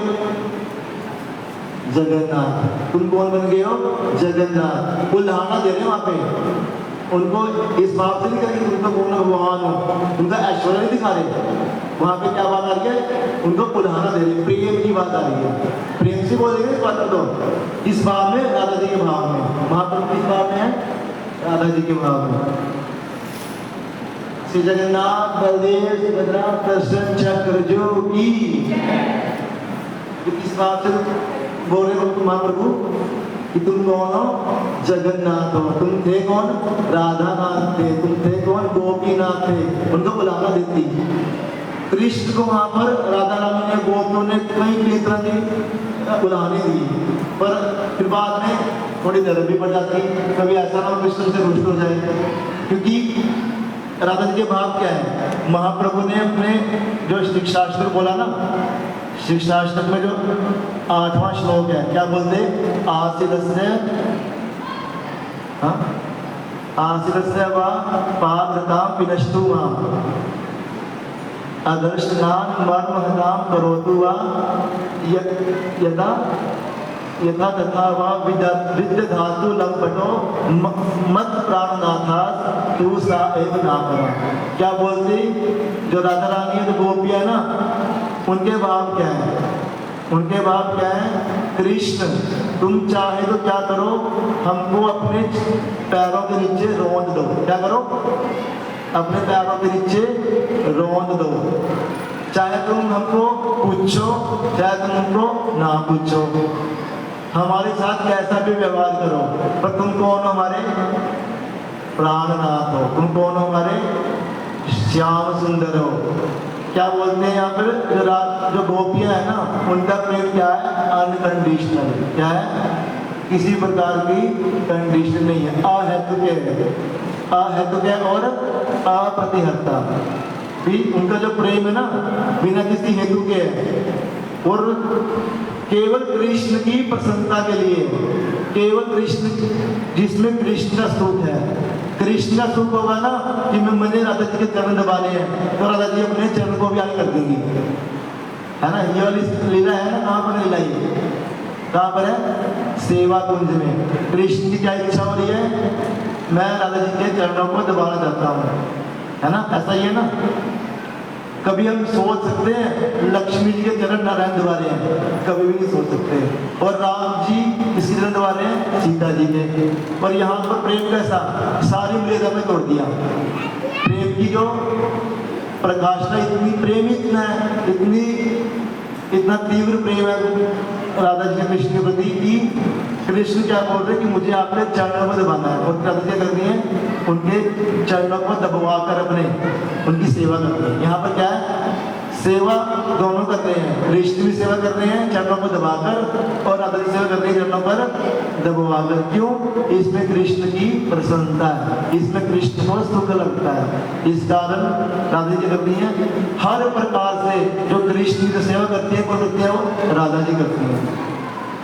जगन्नाथ। तुम कौन बन गए हो? जगन्नाथ। उल्हाना दे रहे हो वहां पे उनको, इस भाव से नहीं करेंगे तुम तो कौन भगवान हो, उनका ऐश्वर्य नहीं दिखा रहे। वहां पे क्या बात आ रही है? उनको उल्हाना दे रहे, प्रेम की बात आ रही है। प्रेम से बोलेंगे इस बात को, इस भाव में, राधा जी के भाव में। महाप्रभु किस भाव में है? राधा जी के भाव में। श्री जगन्नाथ बलदेव सुभद्रा दर्शन चक्र जो की किस भाव से बोल रहे हो महाप्रभु कि तुम कौन हो? जगन्नाथ हो। तुम थे कौन? राधानाथ थे। तुम थे कौन? गोपीनाथ थे। उनको बुलाना देती कृष्ण को वहां पर राधा रानी ने, गोपियों ने कई तरह की बुलाने दी, पर फिर बाद में थोड़ी नरम भी पड़ जाती। कभी ऐसा ना कृष्ण से रुष्ट हो जाए, क्योंकि राधा जी के भाव क्या है? महाप्रभु ने अपने जो शिक्षा शास्त्र बोला ना, शिक्षाष्टक में जो 8वां श्लोक है, क्या बोलते? आशीलस्य आशीलस्य वा पात्रताम विनष्टु माम अदर्शनान मर्महताम करोतु वा यदा यथा तथा वा विद्यधातु लंपटो मत प्राणनाथा तू सा एव नापरा। क्या बोलती? जो राधा रानी है, जो गोपियां ना, उनके भाव क्या है? उनके भाव क्या है? कृष्ण तुम चाहे तो क्या करो, हमको अपने पैरों के नीचे रौंद दो। क्या करो? अपने पैरों के नीचे रौंद दो। चाहे तुम हमको पूछो, चाहे तुम हमको ना पूछो, हमारे साथ कैसा भी व्यवहार करो, पर तुम कौन हो? हमारे प्राणनाथ हो। तुम कौन हो? हमारे श्याम सुंदर हो। क्या बोलते हैं यहाँ पर? जो गोपियां है ना, उनका प्रेम क्या है? अनकंडीशनल। क्या है? किसी प्रकार की कंडीशन नहीं है। अहेतुक है, अहेतुक है और अप्रतिहत्ता भी। उनका जो प्रेम है ना, बिना किसी हेतु के है और केवल कृष्ण की प्रसन्नता के लिए। केवल कृष्ण, जिसमें कृष्ण का सुख है। कृष्ण का सुख होगा ना कि मुझे राधा जी के चरण दबाने हैं, तो राधा जी अपने चरण को भी आगे कर देंगी, है ना। ये वाली लीला है ना, कहाँ पर लीला है? कहाँ पर है? सेवा कुंज में। कृष्ण की क्या इच्छा हो रही है? मैं राधा जी के चरणों को दबाना चाहता हूँ, है ना। ऐसा ही है ना। कभी हम सोच सकते हैं लक्ष्मी जी के चरण नारायण दबा रहे हैं? कभी भी नहीं सोच सकते। और राम जी किसके चरण दबा रहे हैं? सीता जी के। और यहाँ पर प्रेम कैसा? सारी मर्यादा में तोड़ दिया। प्रेम की जो प्रकाशना इतनी, प्रेम इतना है, इतना तीव्र प्रेम है राधा जी के कृष्ण के प्रति कि कृष्ण क्या बोल रहे हैं कि मुझे आपके चरणों में दबाना है। और राधा क्या करती है? उनके चरणों को दबवा कर अपने उनकी सेवा करते हैं। यहाँ पर क्या है? सेवा दोनों करते हैं। कृष्ण भी सेवा कर रहे हैं चरणों को दबाकर, और राधा जी सेवा कर रहे हैं चरणों पर दबवाकर। क्यों? इसमें कृष्ण की प्रसन्नता है, इसमें कृष्ण को सुख लगता है। इस कारण राधा जी करती हैं। हर प्रकार से जो कृष्ण की सेवा करती है, कौन करती है? वो राधा जी करती है।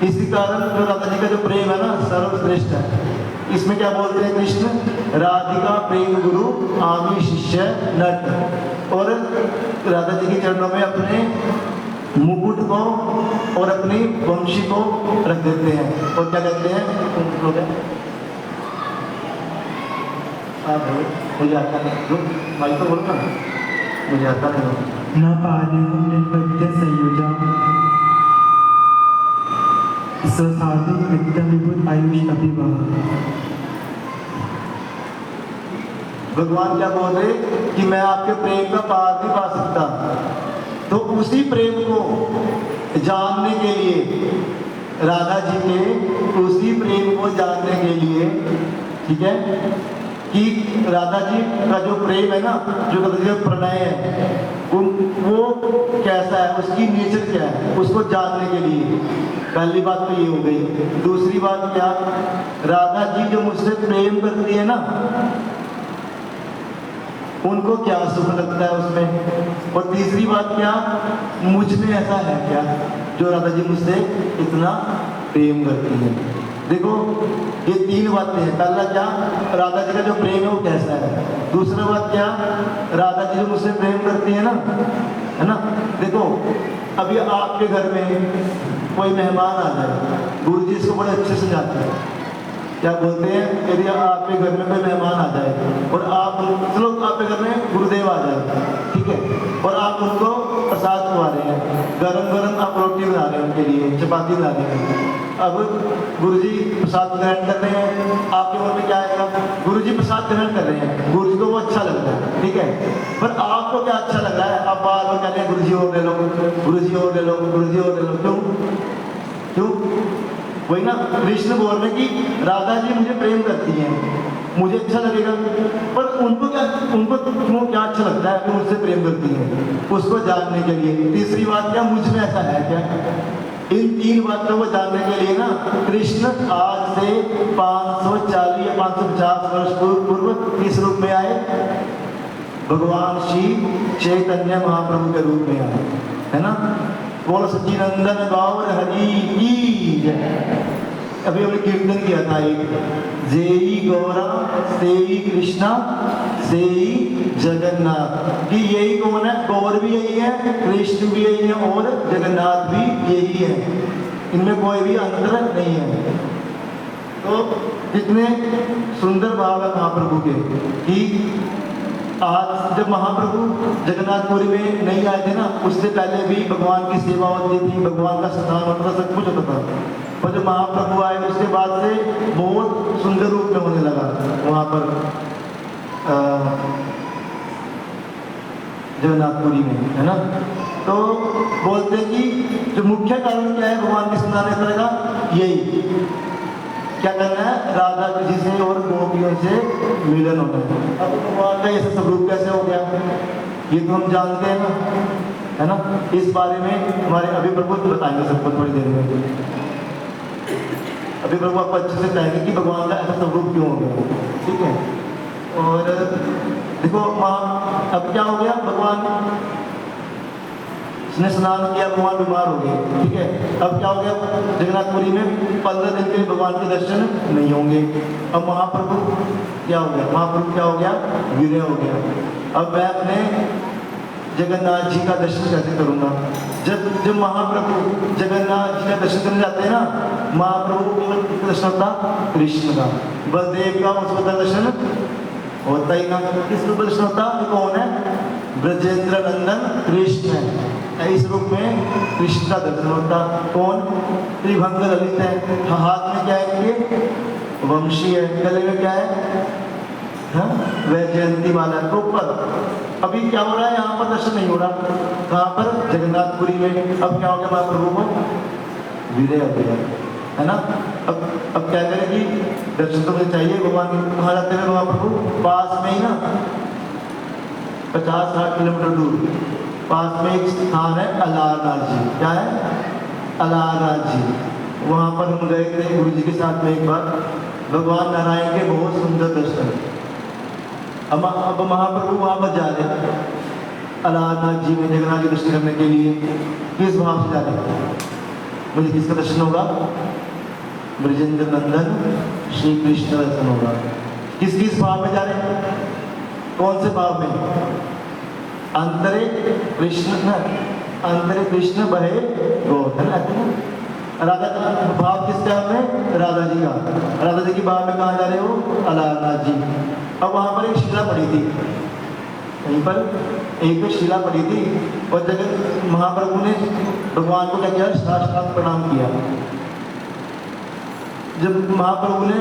इसी कारण जो राधा जी का जो प्रेम है ना, सर्वश्रेष्ठ है। इसमें क्या बोलते हैं कृष्ण? राधिका प्रेम गुरु आमी शिष्य नट। और राधा जी के चरणों में अपने मुकुट को और अपनी वंशी को रख देते हैं। और क्या कहते हैं? मुझे आता नहीं, भाई तो बोलो ना, मुझे आता नहीं। न पार्यं निर्पद्य संयोजा साधु नित्य विभुत आयुष अभिवाह। भगवान क्या बोल रहे कि मैं आपके प्रेम का पार नहीं पा सकता। तो उसी प्रेम को जानने के लिए, राधा जी के उसी प्रेम को जानने के लिए, ठीक है, कि राधा जी का जो प्रेम है ना, जो राधा जी का प्रणय है, वो कैसा है, उसकी नेचर क्या है, उसको जानने के लिए पहली बात तो ये हो गई। दूसरी बात क्या? राधा जी जो मुझसे प्रेम करती है ना, उनको क्या सुख लगता है उसमें। और तीसरी बात क्या? मुझ में ऐसा है क्या जो राधा जी मुझसे इतना प्रेम करती है। देखो, ये तीन बातें हैं। पहला क्या? राधा जी का जो प्रेम है वो कैसा है। दूसरा बात क्या? राधा जी जो मुझसे प्रेम करती है ना, है ना। देखो, अभी आपके घर में कोई मेहमान आ जाए, गुरु जी इसको बड़े अच्छे से समझाते हैं। क्या बोलते हैं? यदि आपके घर में कोई मेहमान आ जाए और आप, चलो आपके घर में गुरुदेव आ जाए, ठीक है, और आप उनको प्रसाद खवा रहे हैं, गरम गरम आप रोटी बना रहे हैं उनके लिए, चपाती बना रहे हैं। अब गुरुजी प्रसाद ग्रहण कर रहे हैं, आपके मन में क्या आएगा? गुरुजी प्रसाद ग्रहण कर रहे हैं, गुरुजी को वो अच्छा लग रहा है, ठीक है, पर आपको क्या अच्छा लग रहा है? आप बार बार कहते हैं गुरुजी और ले लो, गुरुजी और ले लो, गुरुजी और ले लो। क्यों? क्यों? वही ना, कृष्ण बोल रहे कि राधा जी मुझे प्रेम करती हैं, मुझे अच्छा लगेगा, पर उनको क्या, उनको क्यों क्या अच्छा लगता है कि मुझसे प्रेम करती हैं, उसको जानने के लिए। तीसरी बात क्या? मुझ में ऐसा है क्या? इन तीन बातों को जानने के लिए ना, कृष्ण आज से 540 या 550 वर्ष पूर्व किस रूप में आए? भगवान श्री चैतन्य महाप्रभु के रूप में आए, है ना। बोलो सच्चिदानंद गौर हरि की जय। अभी हमने कीर्तन किया था एक, जेई गौरा सेई कृष्णा सेई जगन्नाथ, कि यही कौन है? गौर भी यही है, कृष्ण भी यही है और जगन्नाथ भी यही है, इनमें कोई भी अंतर नहीं है। तो कितने सुंदर भाव है महाप्रभु के कि आज जब महाप्रभु जगन्नाथपुरी में नहीं आए थे ना, उससे पहले भी भगवान की सेवा होती थी, भगवान का स्नान होता था, सब कुछ होता था। और जब महाप्रभु आए उसके बाद से बहुत सुंदर रूप में होने लगा वहाँ पर जगन्नाथपुरी में, है ना। तो बोलते हैं कि जो मुख्य कारण क्या है भगवान के स्नान यात्रा का? यही क्या करना है? राधा जी से और गोपियों से मिलन होना है। अब भगवान का ऐसा स्वरूप कैसे हो गया ये तो हम जानते हैं ना, है ना। इस बारे में हमारे अभी प्रभु बताएंगे सबको थोड़ी देर में। अभी प्रभु आपको अच्छे से कहेंगे कि भगवान का ऐसा स्वरूप क्यों हो गया, ठीक है। और देखो अब क्या हो गया, भगवान उसने स्नान किया, भगवान बीमार हो गए, ठीक है। अब क्या हो गया, जगन्नाथपुरी में 15 दिन के लिए भगवान के दर्शन नहीं होंगे। अब महाप्रभु क्या हो गया, महाप्रभु क्या हो गया, विरय हो गया। अब मैं अपने जगन्नाथ जी का दर्शन कैसे करूंगा? जब महाप्रभु जगन्नाथ जी का दर्शन करने जाते हैं ना, महाप्रभु को दर्शन होता कृष्ण का, बलदेव का उसको दर्शन होता ही ना। किसको दर्शन होता? कौन है? ब्रजेंद्र नंदन कृष्ण है, इस रूप में कृष्ण का दर्शन होता। कौन? त्रिभंग ललित है, हाथ में क्या है ये? वंशी है, गले में क्या है? वैजयंती माला प्रॉपर। अभी क्या हो रहा है, यहाँ पर दर्शन नहीं हो रहा, कहाँ पर? जगन्नाथपुरी में। अब क्या हो गया, महाप्रभु को विरय हो गया, है ना। अब क्या करें कि दर्शन तो मुझे चाहिए भगवान के। कहाँ जाते हैं महाप्रभु? पास में ही ना, 50-60 किलोमीटर दूर पास में एक स्थान है अलारनाथ जी। क्या है? अलारनाथ जी। वहाँ पर हम गए थे गुरु जी के साथ में एक बार, भगवान नारायण के बहुत सुंदर दर्शन। अब महाप्रभु वहाँ पर जा रहे हैं अलारनाथ जी में जगन्नाथ जी दर्शन करने के लिए। किस भाव से जा रहे हैं? मुझे किसका दर्शन होगा? ब्रजेंद्र नंदन श्री कृष्ण दर्शन होगा। किस भाव में जा रहे हैं? कौन से भाव में? अंतरे कृष्ण बहे गोवर्धन। राधा का भाव किसका है? राधा जी का। राधा जी की भाव में कहाँ जा रहे हो? अलारनाथ जी। अब वहाँ पर एक शिला पड़ी थी, कहीं पर एक शिला पड़ी थी, और जगह महाप्रभु ने भगवान को क्या किया? साष्टांग प्रणाम किया। जब महाप्रभु ने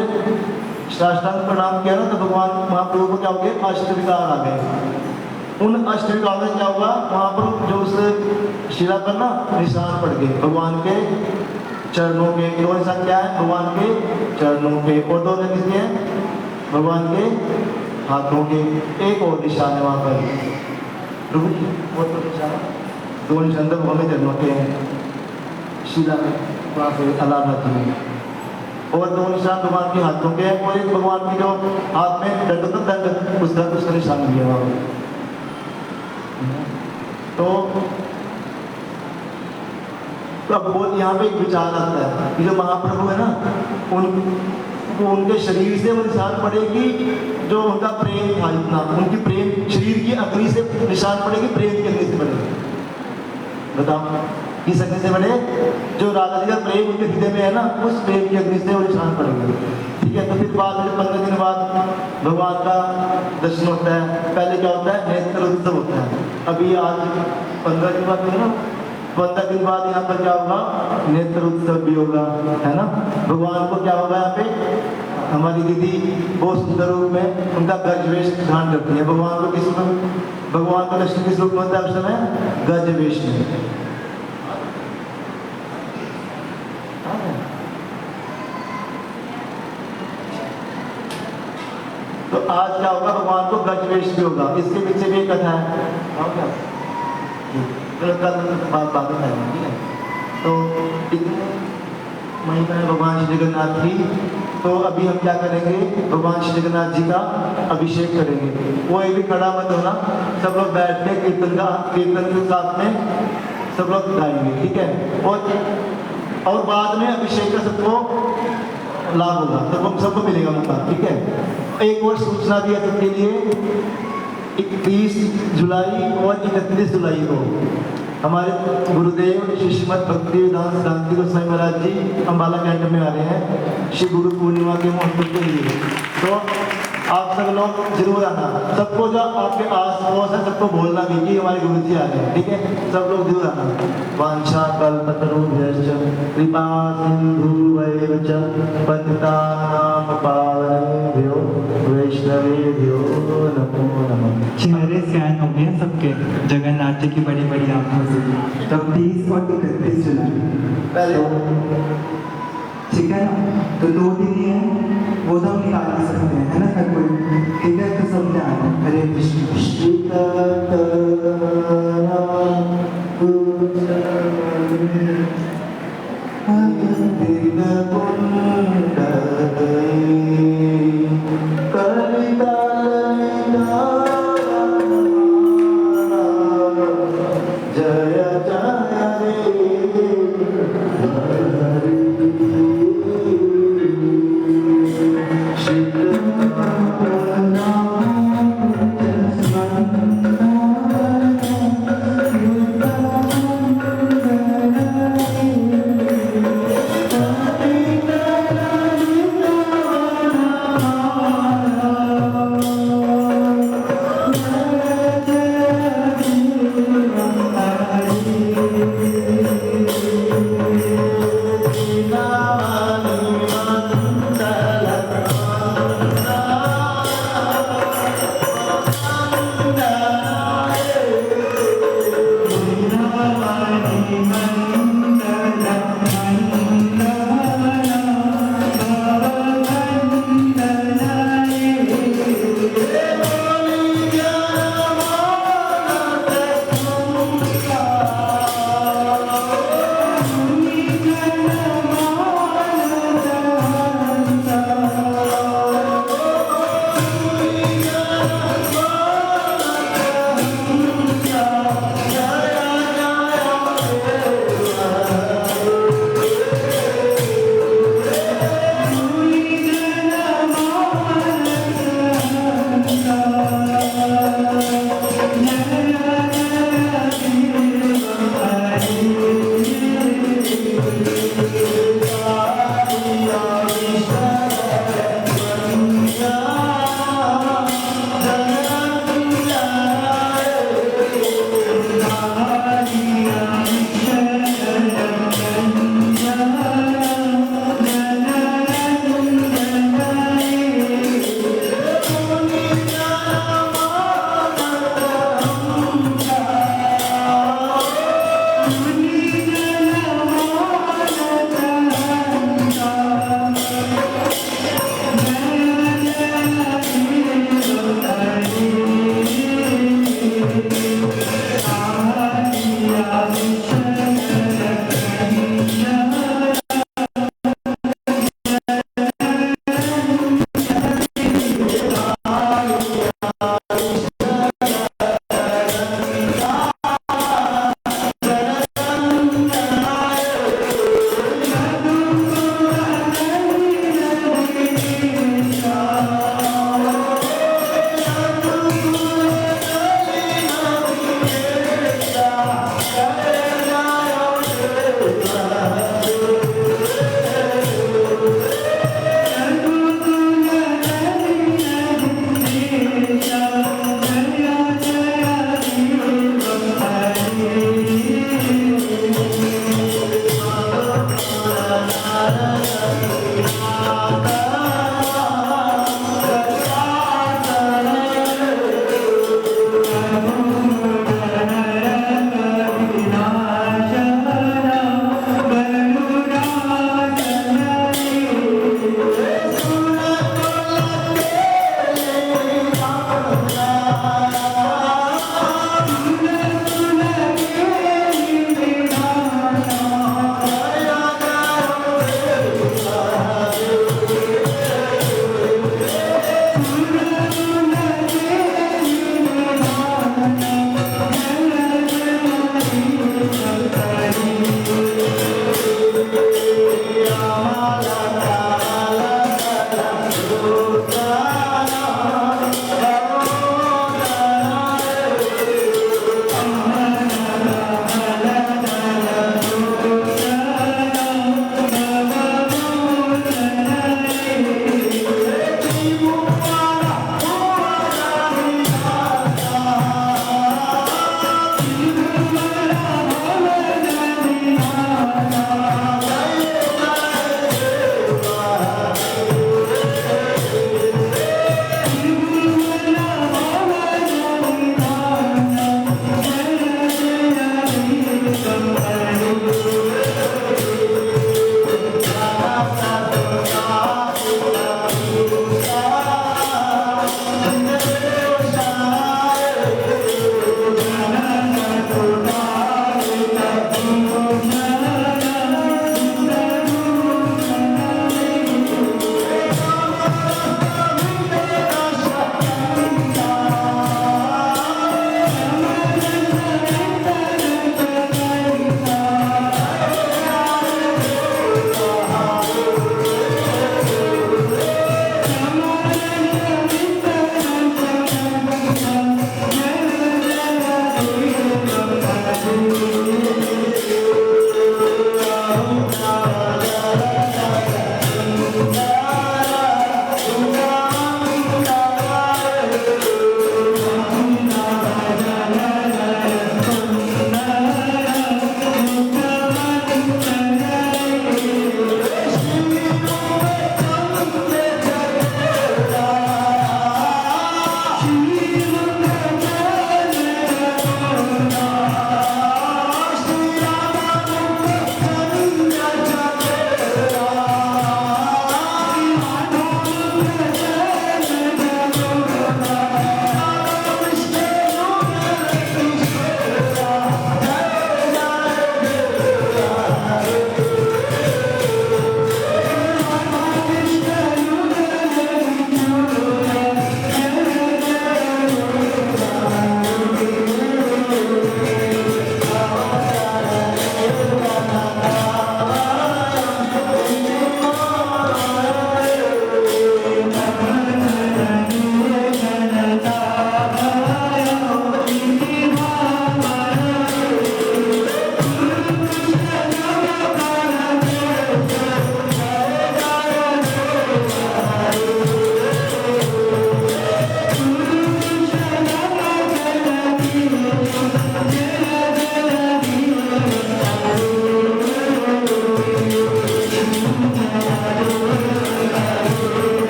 साष्टांग प्रणाम किया ना, तो भगवान महाप्रभु को क्या हो गया? अष्टविकार आ गए। उन अष्टविकार में क्या हुआ? वहाँ पर जो उस शिला पर ना निशान पड़ गए भगवान के चरणों के। दो निशान क्या है? भगवान के चरणों के, और दो किसके हैं? भगवान के हाथों के। एक और निशान है वहाँ पर, प्रभु जी और तो निशान, दो निशान तो भगवान के चरणों के हैं शिला में, वहाँ से अलारनाथ जी में। और दो निशान भगवान के हाथों के हैं, और एक भगवान की जो हाथ में दंड तो दंड उसका निशान भी है वहाँ पर। तो अब बहुत यहाँ पे एक विचार आता है कि जो महाप्रभु है ना, उनके शरीर से वो निशान पड़ेगी, जो उनका प्रेम था इतना, उनकी प्रेम शरीर की अग्नि से निशान पड़ेगी, प्रेम की अग्नि से पड़ेगी। बताओ किस अग्नि से पड़े? जो राधा जी का प्रेम उनके हृदय में है ना, उस प्रेम की अग्नि से वो निशान पड़ेगी, ठीक है। तो फिर बाद में 15 दिन बाद भगवान का दर्शन होता है। पहले क्या होता है? नेत्र उत्सव होता है। अभी आज 15 दिन बाद ना, 15 दिन बाद यहाँ पर क्या होगा? नेत्र उत्सव भी होगा, है ना। भगवान को क्या होगा यहाँ पे? हमारी दीदी बहुत सुंदर रूप में उनका गजवेश धारण करती है। भगवान को किस रूप, भगवान का दर्शन किस रूप में होता है उस समय? गजवेश में। तो आज क्या होगा? भगवान को गजवेश भी होगा। इसके पीछे भी एक कथा है, बात है। तो इतने महिमा है भगवान श्री जगन्नाथ की। तो अभी हम क्या करेंगे? भगवान श्री जगन्नाथ जी का अभिषेक करेंगे। कोई भी खड़ा मत होना, सब लोग बैठ के कीर्तन के साथ में सब लोग गाएंगे, ठीक है। और बाद में अभिषेक का सबको लाभ होगा, सबको मिलेगा मौका, ठीक है। एक और सूचना भी है सबके लिए, 31 जुलाई और 31 जुलाई को हमारे गुरुदेव श्री श्रीमद भक्ति वेदांत शांति गोस्वामी महाराज जी अम्बाला कैंट में आ रहे हैं श्री गुरु पूर्णिमा के महोत्सव के लिए। तो आप सब लोग जरूर आना, सबको जो आपके आस पड़ोस है सबको बोलना भी कि हमारे गुरु जी आ रहे हैं, ठीक है। सब लोग जरूर आना। वांछा कल्पतरुभ्यश्च कृपा सिन्धुभ्यैव च पतितानां पावनेभ्यो वैष्णवेभ्यो नमो नमः। चेहरे स्कैन हो गए हैं सबके जगन्नाथ जी की बड़ी बड़ी आंखों से। तब 30 और 31 जुलाई पहले ठीक है ना, तो 2 दिन ही है, वो तो हम निकाल नहीं सकते हैं, है ना हर कोई, ठीक है। तो सब ध्यान, हरे कृष्ण।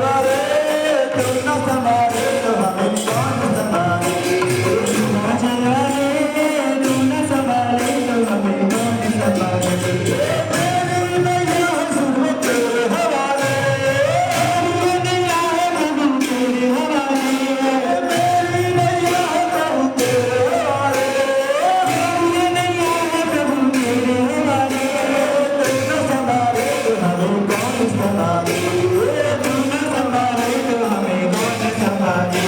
हमारे, तुम न संभाले तो हमें कौन संभाले। ना चला रे तू न संभाले तो हमें कौन संभाले। मेरी नैया सुन तेरे हवाले, मेरी नैया है प्रभु तेरे हवाले। मेरी नैया प्रभु तेरे हवाले। मेरी नैया है प्रभु तेरे हवाले। तुम न संभाले तो हमें कौन संभाले। तू न संभाले तो हमें कौन संभाले।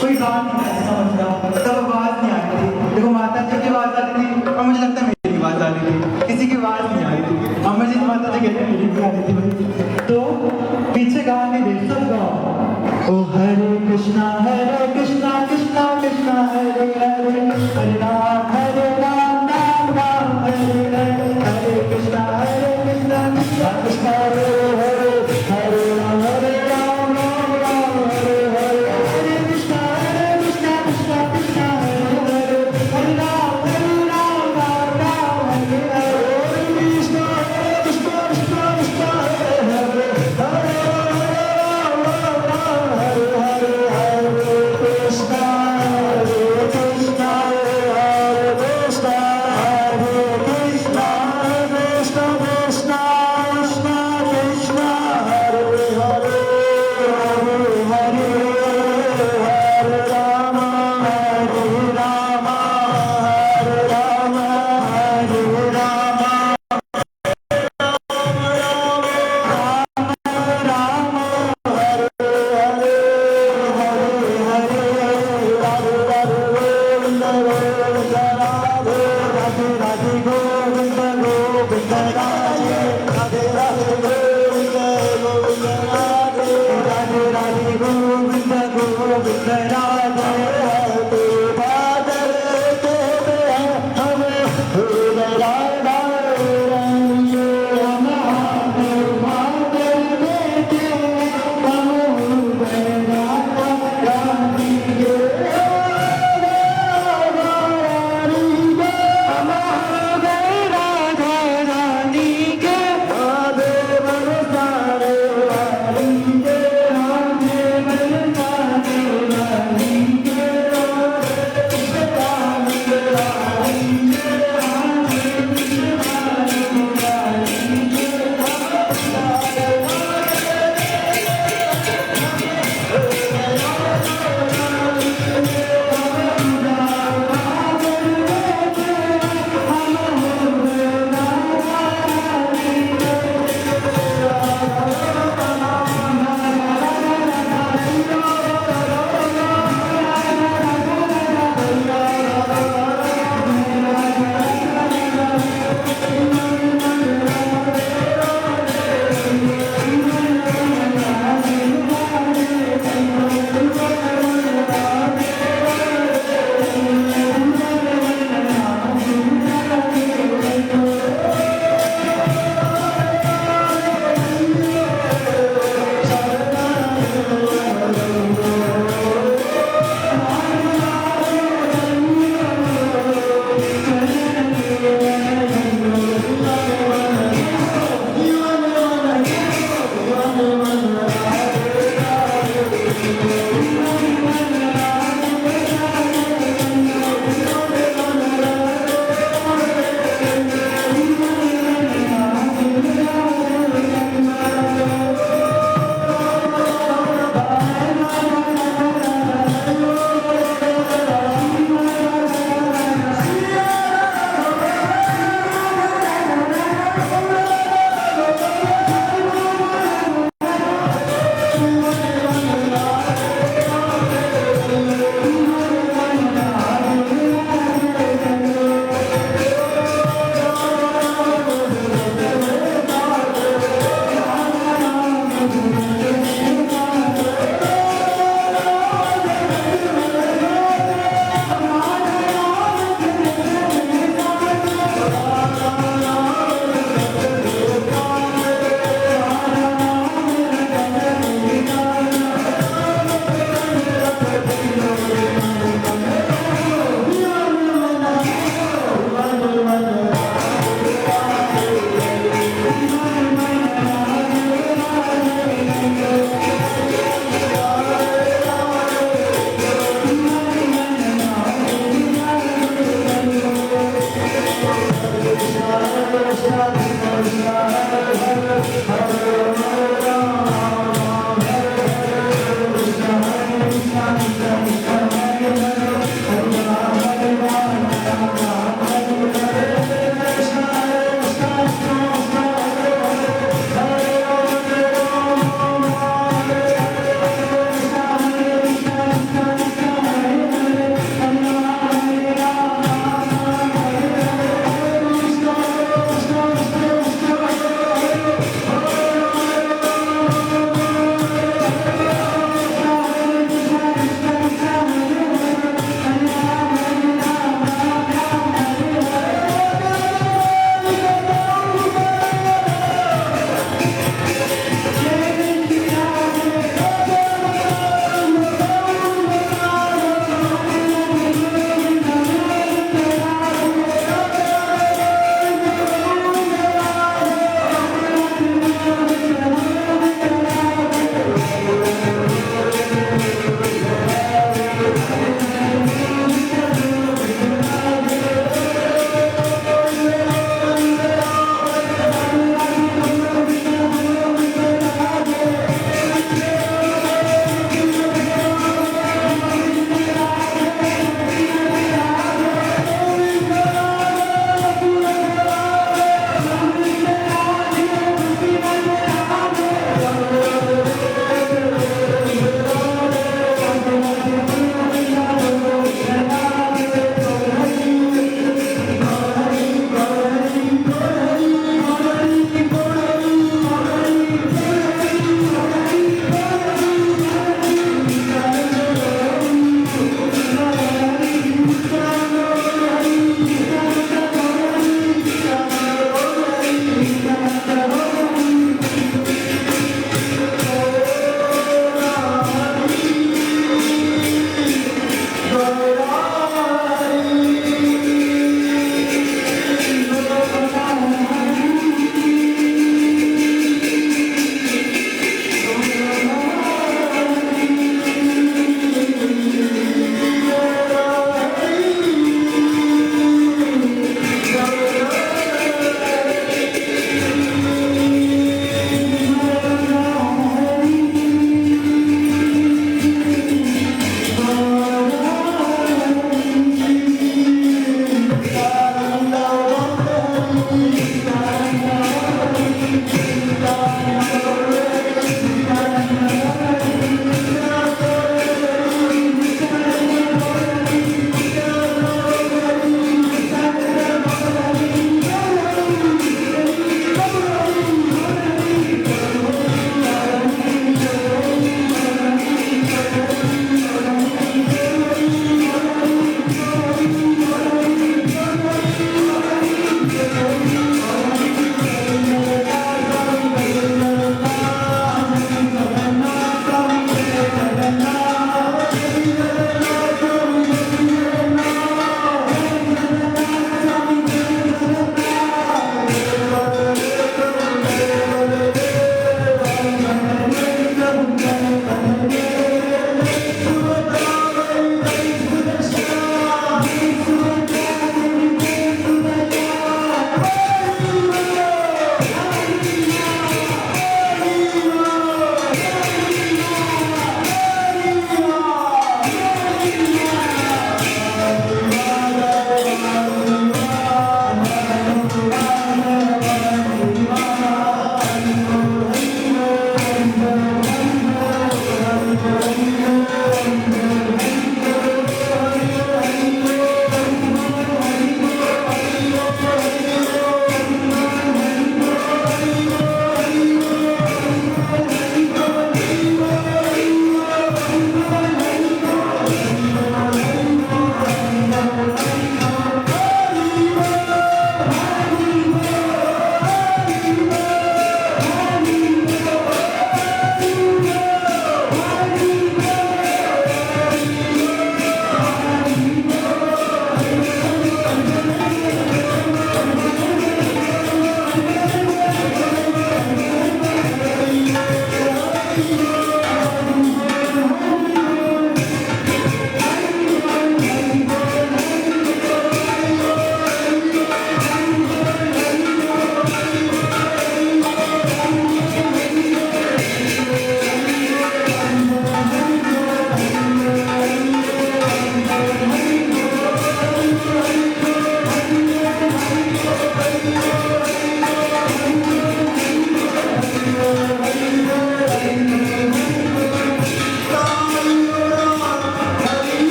कोई बात नहीं ऐसा समझ रहा हूँ, तब आवाज नहीं आ रही थी। देखो माता जी की आवाज आ रही थी और मुझे लगता है मेरी आवाज आ रही थी, किसी की आवाज नहीं आ रही थी। अमर जी माता जी कहते हैं मेरी भी आ रही थी भाई। तो पीछे गाने दे सब गाओ। ओ हरे कृष्णा कृष्णा कृष्णा हरे हरे, हरे राम राम राम हरे हरे, हरे कृष्णा कृष्णा कृष्णा हरे हरे, हरे राम राम राम हरे हरे, हरे कृष्णा कृष्णा कृष्णा हरे हरे, हरे राम राम राम हरे हरे, हरे कृष्णा कृष्णा कृष्णा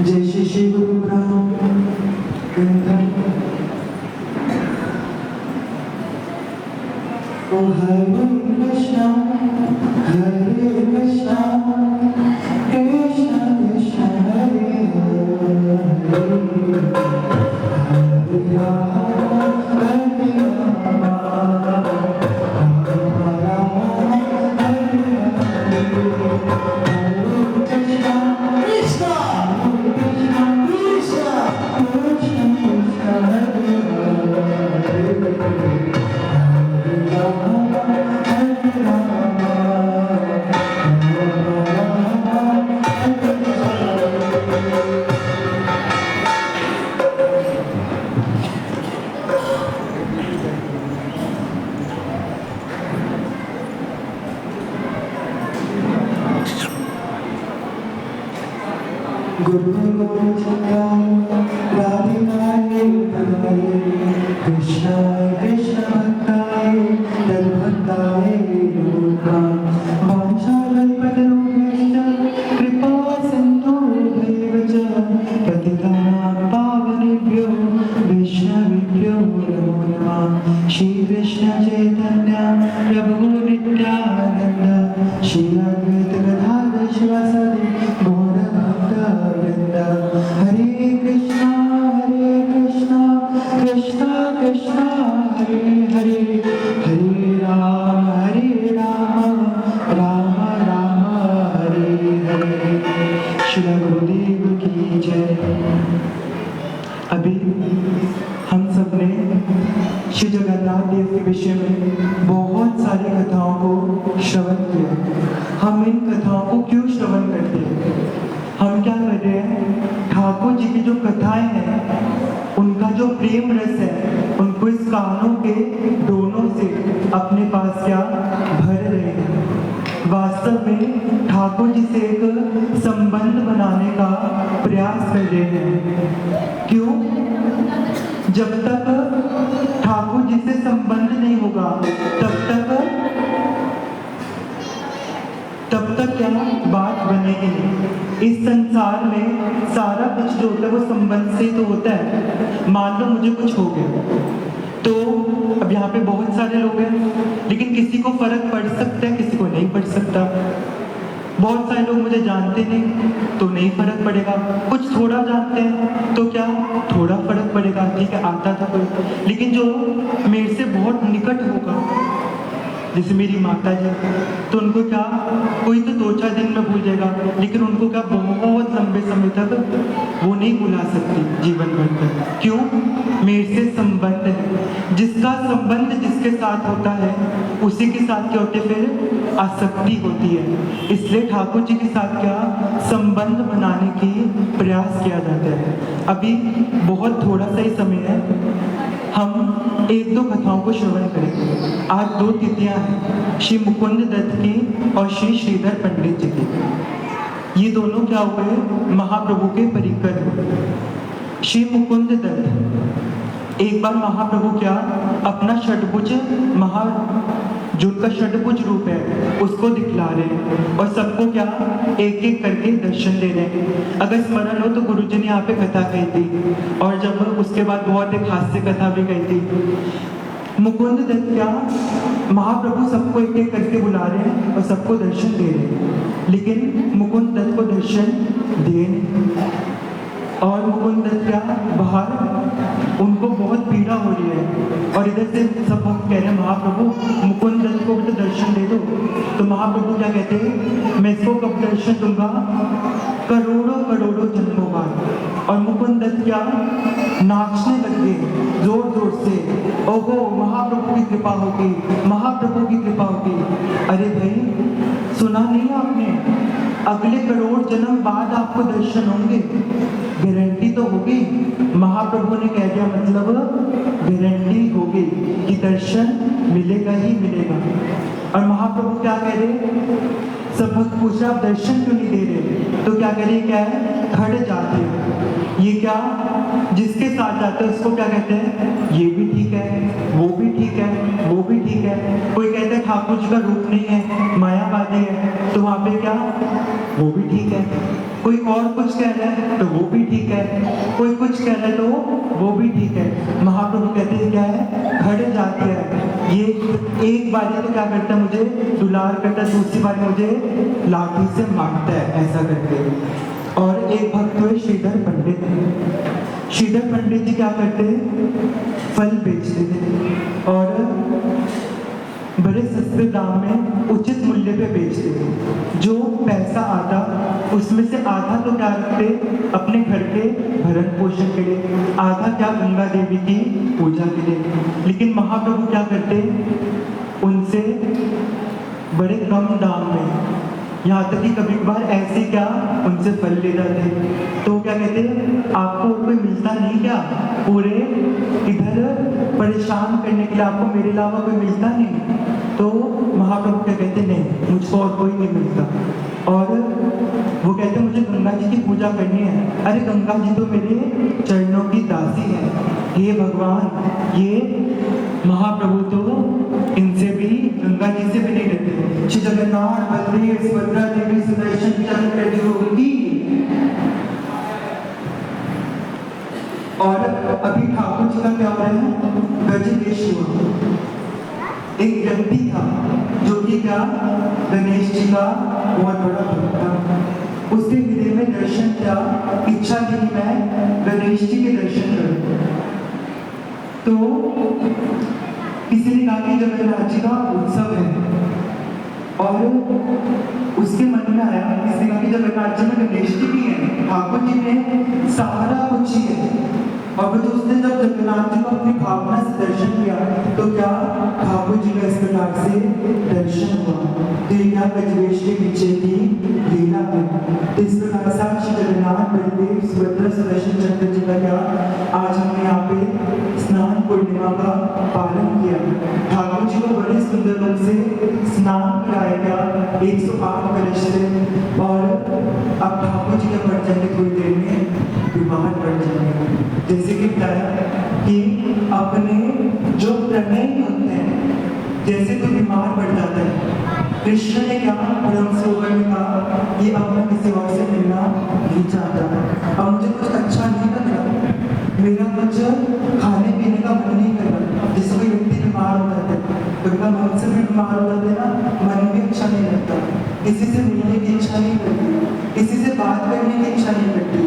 जय श्री श्री गुरु ब्रह्म ओ हरे कृष्णा कृष्णा कृष्णा कृष्णा हरे हरे हरे राम हरे कृष्णाय कृष्ण भक्ताय तद्भक्ताय वाञ्छाकल्पतरुभ्यश्च कृपा सिन्धुभ्येव च पतितानां पावनेभ्यो वैष्णवेभ्यो नमो नमः। श्री कृष्ण चैतन्य प्रभु नित्यानंद श्री अद्वैत गदाधर शिवासादि गौर भक्तवृंद। हरे कृष्णा कृष्णा कृष्णा हरे हरे हरे राम राम राम हरे हरे। श्री गुरुदेव की जय। अभी हम सब ने श्री जगन्नाथ देव के विषय में बहुत सारी कथाओं को श्रवण किया। हम इन कथाओं को क्यों श्रवण करते हैं? हम क्या कर रहे हैं? ठाकुर जी की जो कथाएं हैं, उनका जो प्रेम रस है, उनको इस कानों के दोनों से अपने पास क्या भर रहे हैं। वास्तव में ठाकुर जी से एक संबंध बनाने का प्रयास कर रहे हैं। क्यों? जब तक ठाकुर जी से संबंध नहीं होगा तब तक क्या बात बनेगी नहीं। इस संसार में सारा कुछ जो होता है वो संबंध से तो होता है। मान लो मुझे कुछ हो गया तो अब यहाँ पे बहुत सारे लोग हैं, लेकिन किसी को फर्क पड़ सकता है, किसी को नहीं पड़ सकता। बहुत सारे लोग मुझे जानते नहीं तो नहीं फर्क पड़ेगा, कुछ थोड़ा जानते हैं तो क्या थोड़ा फर्क पड़ेगा, ठीक है आता था कोई। लेकिन जो मेरे से बहुत निकट होगा, जैसे मेरी माता जी, तो उनको क्या कोई तो 2-4 दिन में भूल जाएगा, लेकिन उनको क्या बहुत लंबे समय तक वो नहीं भुला सकती जीवन भर तक। क्यों? मेरे से संबंध है। जिसका संबंध जिसके साथ होता है उसी के साथ क्या होते फिर आसक्ति होती है। इसलिए ठाकुर जी के साथ क्या संबंध बनाने की प्रयास किया जाता है। अभी बहुत थोड़ा सा ही समय है, हम 1-2 कथाओं को श्रवण करेंगे। आज 2 तिथियां हैं, श्री मुकुंद दत्त की और श्री श्रीधर पंडित जी की। ये दोनों क्या हुए? महाप्रभु के परिकर हुए। श्री मुकुंद दत्त एक बार महाप्रभु क्या अपना षटभुज जो उनका षटभुज रूप है उसको दिखला रहे हैं और सबको क्या एक एक करके दर्शन दे रहे हैं। अगर स्मरण हो तो गुरुजी ने यहाँ पे कथा कही थी, और जब उसके बाद बहुत एक हास्य कथा भी कही थी। मुकुंद दत्त क्या महाप्रभु सबको एक एक करके बुला रहे हैं और सबको दर्शन दे रहे हैं, लेकिन मुकुंद दत्त को दर्शन दिए नहीं। और मुकुंद दत्त क्या बाहर उनको बहुत पीड़ा हो रही है, और इधर से सब भक्त कह रहे हैं महाप्रभु मुकुंद दत्त को भी तो दर्शन दे दो। तो महाप्रभु क्या कहते हैं? मैं इसको कब दर्शन दूंगा? करोड़ों जन्मों बाद। और मुकुंद दत्त क्या नाचने लगे जोर जोर से, ओहो महाप्रभु की कृपा होगी, महाप्रभु की कृपा होगी। अरे भाई सुना नहीं आपने? अगले करोड़ जन्म बाद आपको दर्शन होंगे, गारंटी तो होगी। महाप्रभु ने कह दिया मतलब गारंटी होगी कि दर्शन मिलेगा ही मिलेगा। और महाप्रभु क्या कह रहे? सब भक्त पूछ रहे आप दर्शन क्यों नहीं दे रहे? तो क्या कह रहे? क्या है? खड़ जाते हो। ये क्या जिसके साथ जाते हैं उसको क्या कहते हैं? ये भी ठीक है, वो भी ठीक है, वो भी ठीक है। कोई कहता है ठाकुर जी का रूप नहीं है, मायावादी है, तो तो वहाँ पे क्या, वो भी ठीक है। कोई और कुछ कह रहा है तो वो भी ठीक है, कोई कुछ कह रहा है तो वो भी ठीक है। महाप्रभु कहते हैं क्या है, खड़े जाते हैं। ये एक बारी तो क्या करता है, मुझे दुलार करता है, दूसरी बारी मुझे लाठी से मारता है, ऐसा करके। और एक भक्त हुए श्रीधर पंडित। श्रीधर पंडित जी क्या करते, फल बेचते थे और बड़े सस्ते दाम में उचित मूल्य पे बेचते थे। जो पैसा आता उसमें से आधा तो क्या रखते अपने घर के भरण पोषण के लिए, आधा क्या गंगा देवी की पूजा के लिए। लेकिन महाप्रभु क्या करते, उनसे बड़े कम दाम में, यहाँ तक कि कभी कभार ऐसे क्या उनसे फल ले जाते। तो क्या कहते, आपको कोई मिलता नहीं क्या, पूरे इधर परेशान करने के लिए आपको मेरे अलावा कोई मिलता नहीं। तो महाप्रभु क्या कहते, नहीं मुझको और कोई नहीं मिलता। और वो कहते मुझे गंगा जी की पूजा करनी है। अरे गंगा जी तो मेरे चरणों की दासी है। हे भगवान, ये महाप्रभु तो इनसे भी, गंगा जी से भी नहीं डरते। श्री जगन्नाथ बलदेव सुभद्रा देवी सुदर्शन चंद्र की। और अभी ठाकुर जी का क्या हो रहा है, गजकेश हुआ। एक व्यक्ति था जो कि क्या, गणेश जी का बहुत बड़ा भक्त था। उसके हृदय में दर्शन किया, इच्छा थी कि मैं गणेश जी के दर्शन करूं। तो किसी ने कहा कि जगन्नाथ जी का उत्सव है, और उसके मन में आया, किसी ने कहा कि जगन्नाथ जी में गणेश जी भी है, ठाकुर जी में सारा कुछ ही है। और तो उसने जब जगन्नाथ जी को अपनी भावना से दर्शन किया तो क्या, ठाकुर जी का इस प्रकार से दर्शन हुआ। तो ये क्या, गजवेश के पीछे की लीला है। तो इस प्रकार से श्री जगन्नाथ बलदेव सुभद्रा सुदर्शन चंद्र जी का क्या, आज हमने यहाँ पे स्नान पूर्णिमा का पालन किया। ठाकुर जी को बड़े सुंदर रूप से स्नान कराया गया 108 कलश से। और अब ठाकुर जी के बढ़ जाएंगे थोड़ी देर में, बीमार पड़ जाएंगे। जैसे कि बताया कि अपने जो प्रणय होते हैं, जैसे तो बीमार पड़ जाता है। कृष्ण ने क्या, ब्रह्म सरोवर में कहा, ये अब मैं किसी और से मिलना नहीं चाहता, अब मुझे कुछ अच्छा नहीं लग रहा, मेरा कुछ खाने पीने का मन नहीं कर रहा। जिस कोई व्यक्ति बीमार हो जाता है, उनका मन से भी बीमार हो जाते हैं ना, मन भी अच्छा नहीं लगता, किसी से मिलने की इच्छा नहीं करती, किसी से बात करने की इच्छा नहीं करती।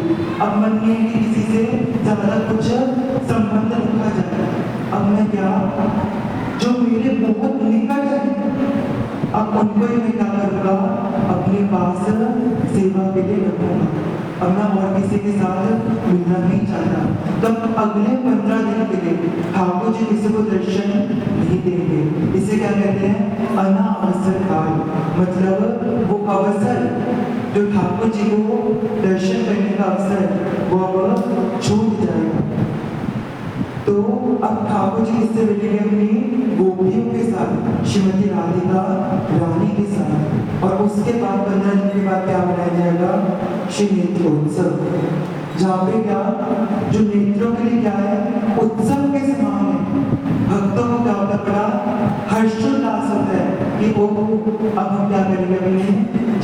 अब मन में कि किसी से ज़्यादा कुछ संबंध रखा जाए। अब मैं क्या, जो मेरे बहुत निकट है, अब उनको ही मैं क्या करूँगा, अपने पास सेवा के लिए रखूँगा। अब मैं और किसी के साथ मिलना नहीं चाहता। तो अगले 15 दिन के लिए ठाकुर जी किसी को दर्शन नहीं देंगे। इसे क्या कहते हैं, अनावसर काल। मतलब वो अवसर जो ठाकुर जी को दर्शन करने का अवसर, वो अब छूट जाएगा। तो अब ठाकुर जी किससे मिलेंगे, अपनी गोपियों के साथ, श्रीमती राधिका रानी के साथ। और उसके बाद 15 दिन के बाद क्या मनाया जाएगा, श्री नेत्रोत्सव, जहाँ पे क्या, जो नेत्रों के लिए क्या है, उत्सव के समान है। भक्तों को क्या होता है, बड़ा हर्षोल्लास होता है कि ओ अब हम क्या करेंगे, अपने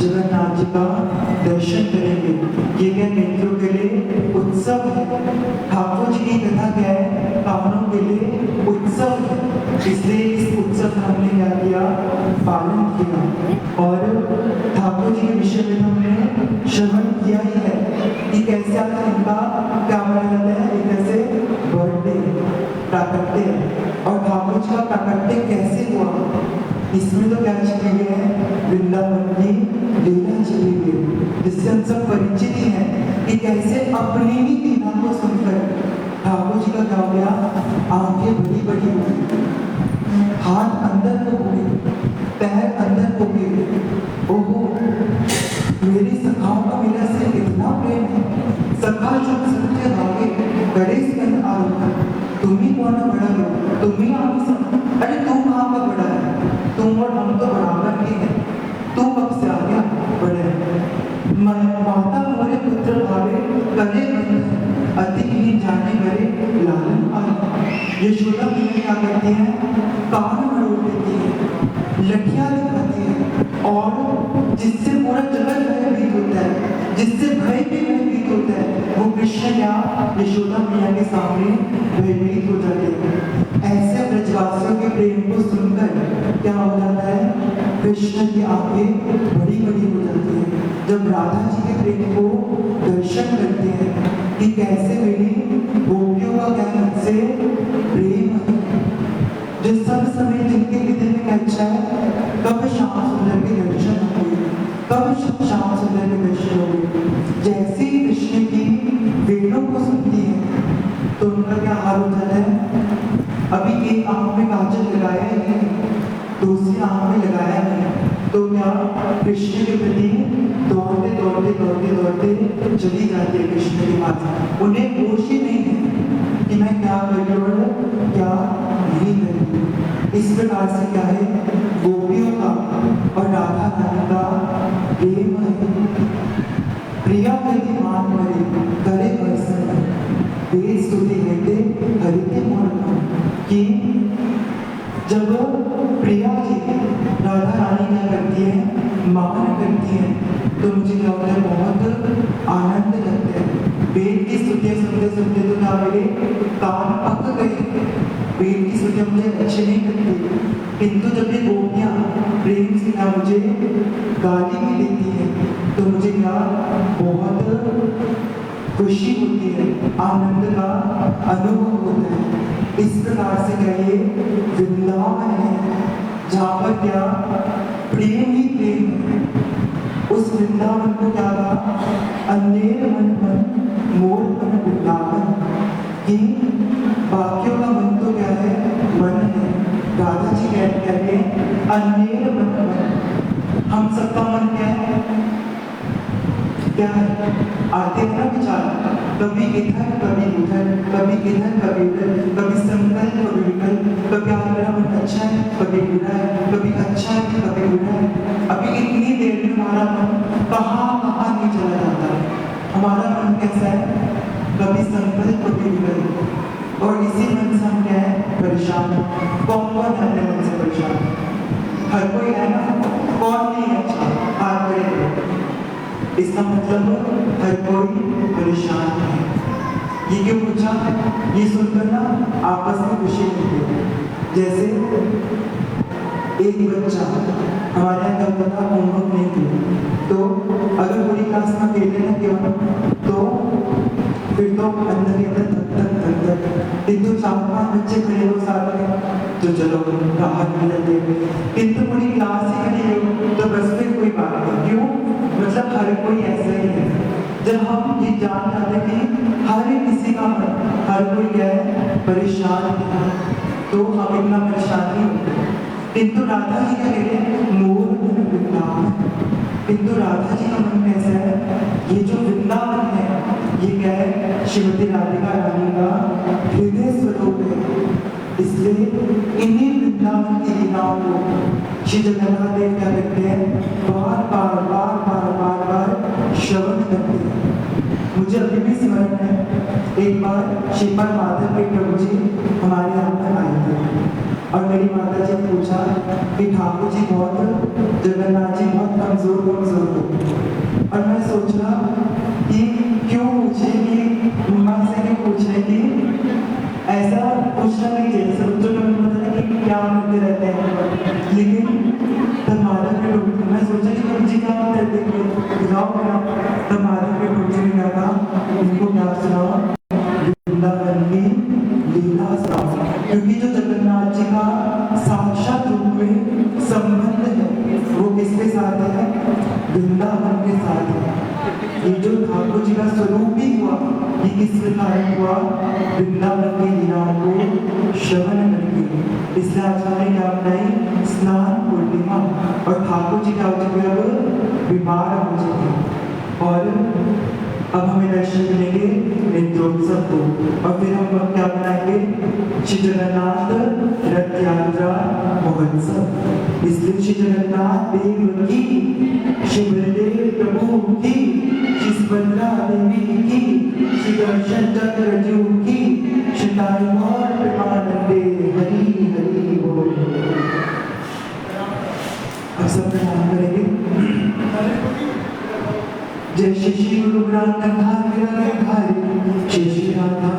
जगन्नाथ जी का दर्शन करेंगे। ये क्या, नेत्रों के लिए उत्सव है। ठाकुर जी की कथा क्या है, कामों के लिए उत्सव है। इसलिए इस उत्सव का हमने क्या किया, पालन किया। और ठाकुर जी के विषय में हमने श्रवण किया ही है कि कैसे आज इनका क्या मनाया जाता है, एक ऐसे बर्थडे, प्राकट्य। और ठाकुर जी का प्राकट्य कैसे हुआ, इसमें तो क्या छिपी हुई है, वृंदावन की लीला छिपी हुई है, जिससे हम सब परिचित ही हैं कि कैसे अपनी ही लीला को सुनकर ठाकुर जी का क्या हो गया, आंखें बड़ी बड़ी हो गई, हाथ अंदर को हो गए, पैर अंदर को गए। ओहो, मेरी सखाओं का मेरा से इतना प्रेम है। सखा जो सबके भागे बड़े स्कंद आरोह, तुम ही कौन बड़ा हो, तुम ही आगे सब। अरे तू कहाँ का बड़ा है, तुम और हम तो बराबर ही हैं, तू कब से आ गया बड़े। माता मोरे पुत्र भावे करे बंधन, अति ही जाने करे लालन आए। यशोदा मैया क्या करती है, कान मरोड़ देती है, लठियां दिखाती है और जिससे पूरा जगत भयभीत होता है, जिससे भय भी भयभीत होता है, वो कृष्ण या यशोदा मैया के सामने भयभीत हो जाते हैं। ऐसे ब्रजवासियों के प्रेम को सुनकर क्या हो जाता है, कृष्ण की आंखें बड़ी बड़ी हो जाती हैं। जब राधा जी के प्रेम को दर्शन करते हैं कि कैसे मेरी गोपियों का क्या मुझसे प्रेम है, जो सब समय जिनके हृदय में अच्छा है, कब श्याम सुंदर के दर्शन होंगे, कब श्याम सुंदर के दर्शन होंगे। जैसे ही कृष्ण की वेणों को सुनती है तो उनका क्या हाल हो जाता है, अभी एक आंख में काजल लगाया ही नहीं, दूसरी आंख में लगाया नहीं, तो क्या कृष्ण के प्रति दौड़ते दौड़ते दौड़ते दौड़ते चली जाती है कृष्ण के पास। उन्हें होश ही नहीं है कि मैं क्या कर रही हूँ, क्या नहीं कर रही। इस प्रकार से क्या है, गोपियों का और राधा रानी का प्रेम है। प्रिया यदि मान करे करे भर्सन, वेद स्तुति हेते हरिते मोर। कि जब प्रिया जी राधा रानी क्या करती है, मान करती है, तो मुझे क्या होता है, बहुत आनंद लगता है। वेद की स्तुतियाँ सुनते सुनते तो क्या मेरे कान पक गए, वेद की स्तुतियाँ मुझे अच्छी नहीं लगती, किंतु जब ये गोपियाँ प्रेम से क्या मुझे गाली भी देती है तो मुझे क्या बहुत खुशी होती है, आनंद का अनुभव होता है। इस प्रकार से क्या ये वृंदावन है, जहाँ पर क्या प्रेम ही प्रेम है। उस वृंदावन को क्या कहा, अंधेर मन मन मोर मन वृंदावन। कि बाकियों का मन तो क्या है, मन है, राधा जी कहते हैं अंधेर मन मन। हम सबका मन क्या है, क्या है, आते हैं ना विचार, कभी इधर कभी उधर, कभी इधर कभी उधर, कभी संकल्प कभी विकल्प, कभी मेरा मन अच्छा है कभी बुरा है, कभी अच्छा है कभी बुरा है। अभी इतनी देर में हमारा मन कहाँ कहाँ नहीं चला जाता है। हमारा मन कैसा है, कभी संकल्प कभी विकल्प, और इसी मन से हम क्या है, परेशान। कौन कौन है अपने मन से परेशान, हर कोई है ना, कौन नहीं है अच्छा, हाथ खड़े। इसका मतलब हर कोई परेशान है। ये क्यों पूछा, ये सुनकर ना आपस में खुशी मिलती है। जैसे एक बच्चा हमारे यहाँ क्या होता, होमवर्क नहीं किया तो अगर पूरी क्लास में अकेले ना क्यों, तो फिर तो अंदर ही अंदर धक धक, किंतु 4-5 बच्चे खड़े हो साथ में तो चलो राहत मिल जाती है। किंतु पूरी क्लास ही खड़ी हो तो बस फिर कोई बात नहीं। क्यों, मतलब हर कोई ऐसा ही है। जब हम ये जान जाते कि हर किसी का मन, हर कोई क्या है, परेशान है, तो हम इतना परेशान नहीं होते। किंतु राधा जी क्या कहते हैं, मोर मन वृंदावन। किंतु राधा जी का मन कैसा है, ये जो वृंदावन है ये क्या है, श्रीमती राधिका रानी का हृदय स्वरूप है। इसलिए इन्हीं वृंदावन की लीलाओं को श्री जगन्नाथ देव क्या करते हैं, बार बार बार बार बार बार श्रवण करते हैं। मुझे अभी भी स्मरण है, एक बार श्रीपाद माधव के प्रभु जी हमारे यहाँ पर आए थे और मेरी माता जी ने पूछा कि ठाकुर जी बहुत, जगन्नाथ जी बहुत कमजोर कमजोर हो। और मैं सोच रहा कि क्यों पूछे, कि माँ से क्यों पूछ रहे कि ऐसा पूछना नहीं चाहिए, सब बच्चों को पता है कि क्या करते रहते हैं। लेकिन तब माधव के प्रभु, मैं सोचा कि प्रभु जी क्या उत्तर देंगे, तब माधव के प्रभु जी ने कहा, उनको क्या सुनाओ, वृंदावन की लीला सुनाओ। क्योंकि जो जगन्नाथ जी का साक्षात रूप में संबंध है वो किसके साथ है, वृंदावन के साथ है। ये जो ठाकुर जी का स्वरूप भी हुआ, ये किस प्रकार हुआ, वृंदावन की लीलाओं को श्रवण करके। इसलिए आज हमने क्या बनाई, स्नान पूर्णिमा, और ठाकुर जी क्या हो चुके, अब विवाह हो चुके, और अब हमें दर्शन मिलेंगे नेत्रोत्सव को। और फिर हम क्या बनाएंगे, श्री जगन्नाथ रथ यात्रा महोत्सव। इसलिए श्री जगन्नाथ देव की, श्री बलदेव प्रभु की, श्री सुभद्रा देवी की, श्री दर्शन चक्रजू की, श्री ताईमौर प्रेमानंदे हरि हरि बोल। अब सब प्रणाम करेंगे। जय श्री गुरु ग्रंथ भारी जय श्री राधा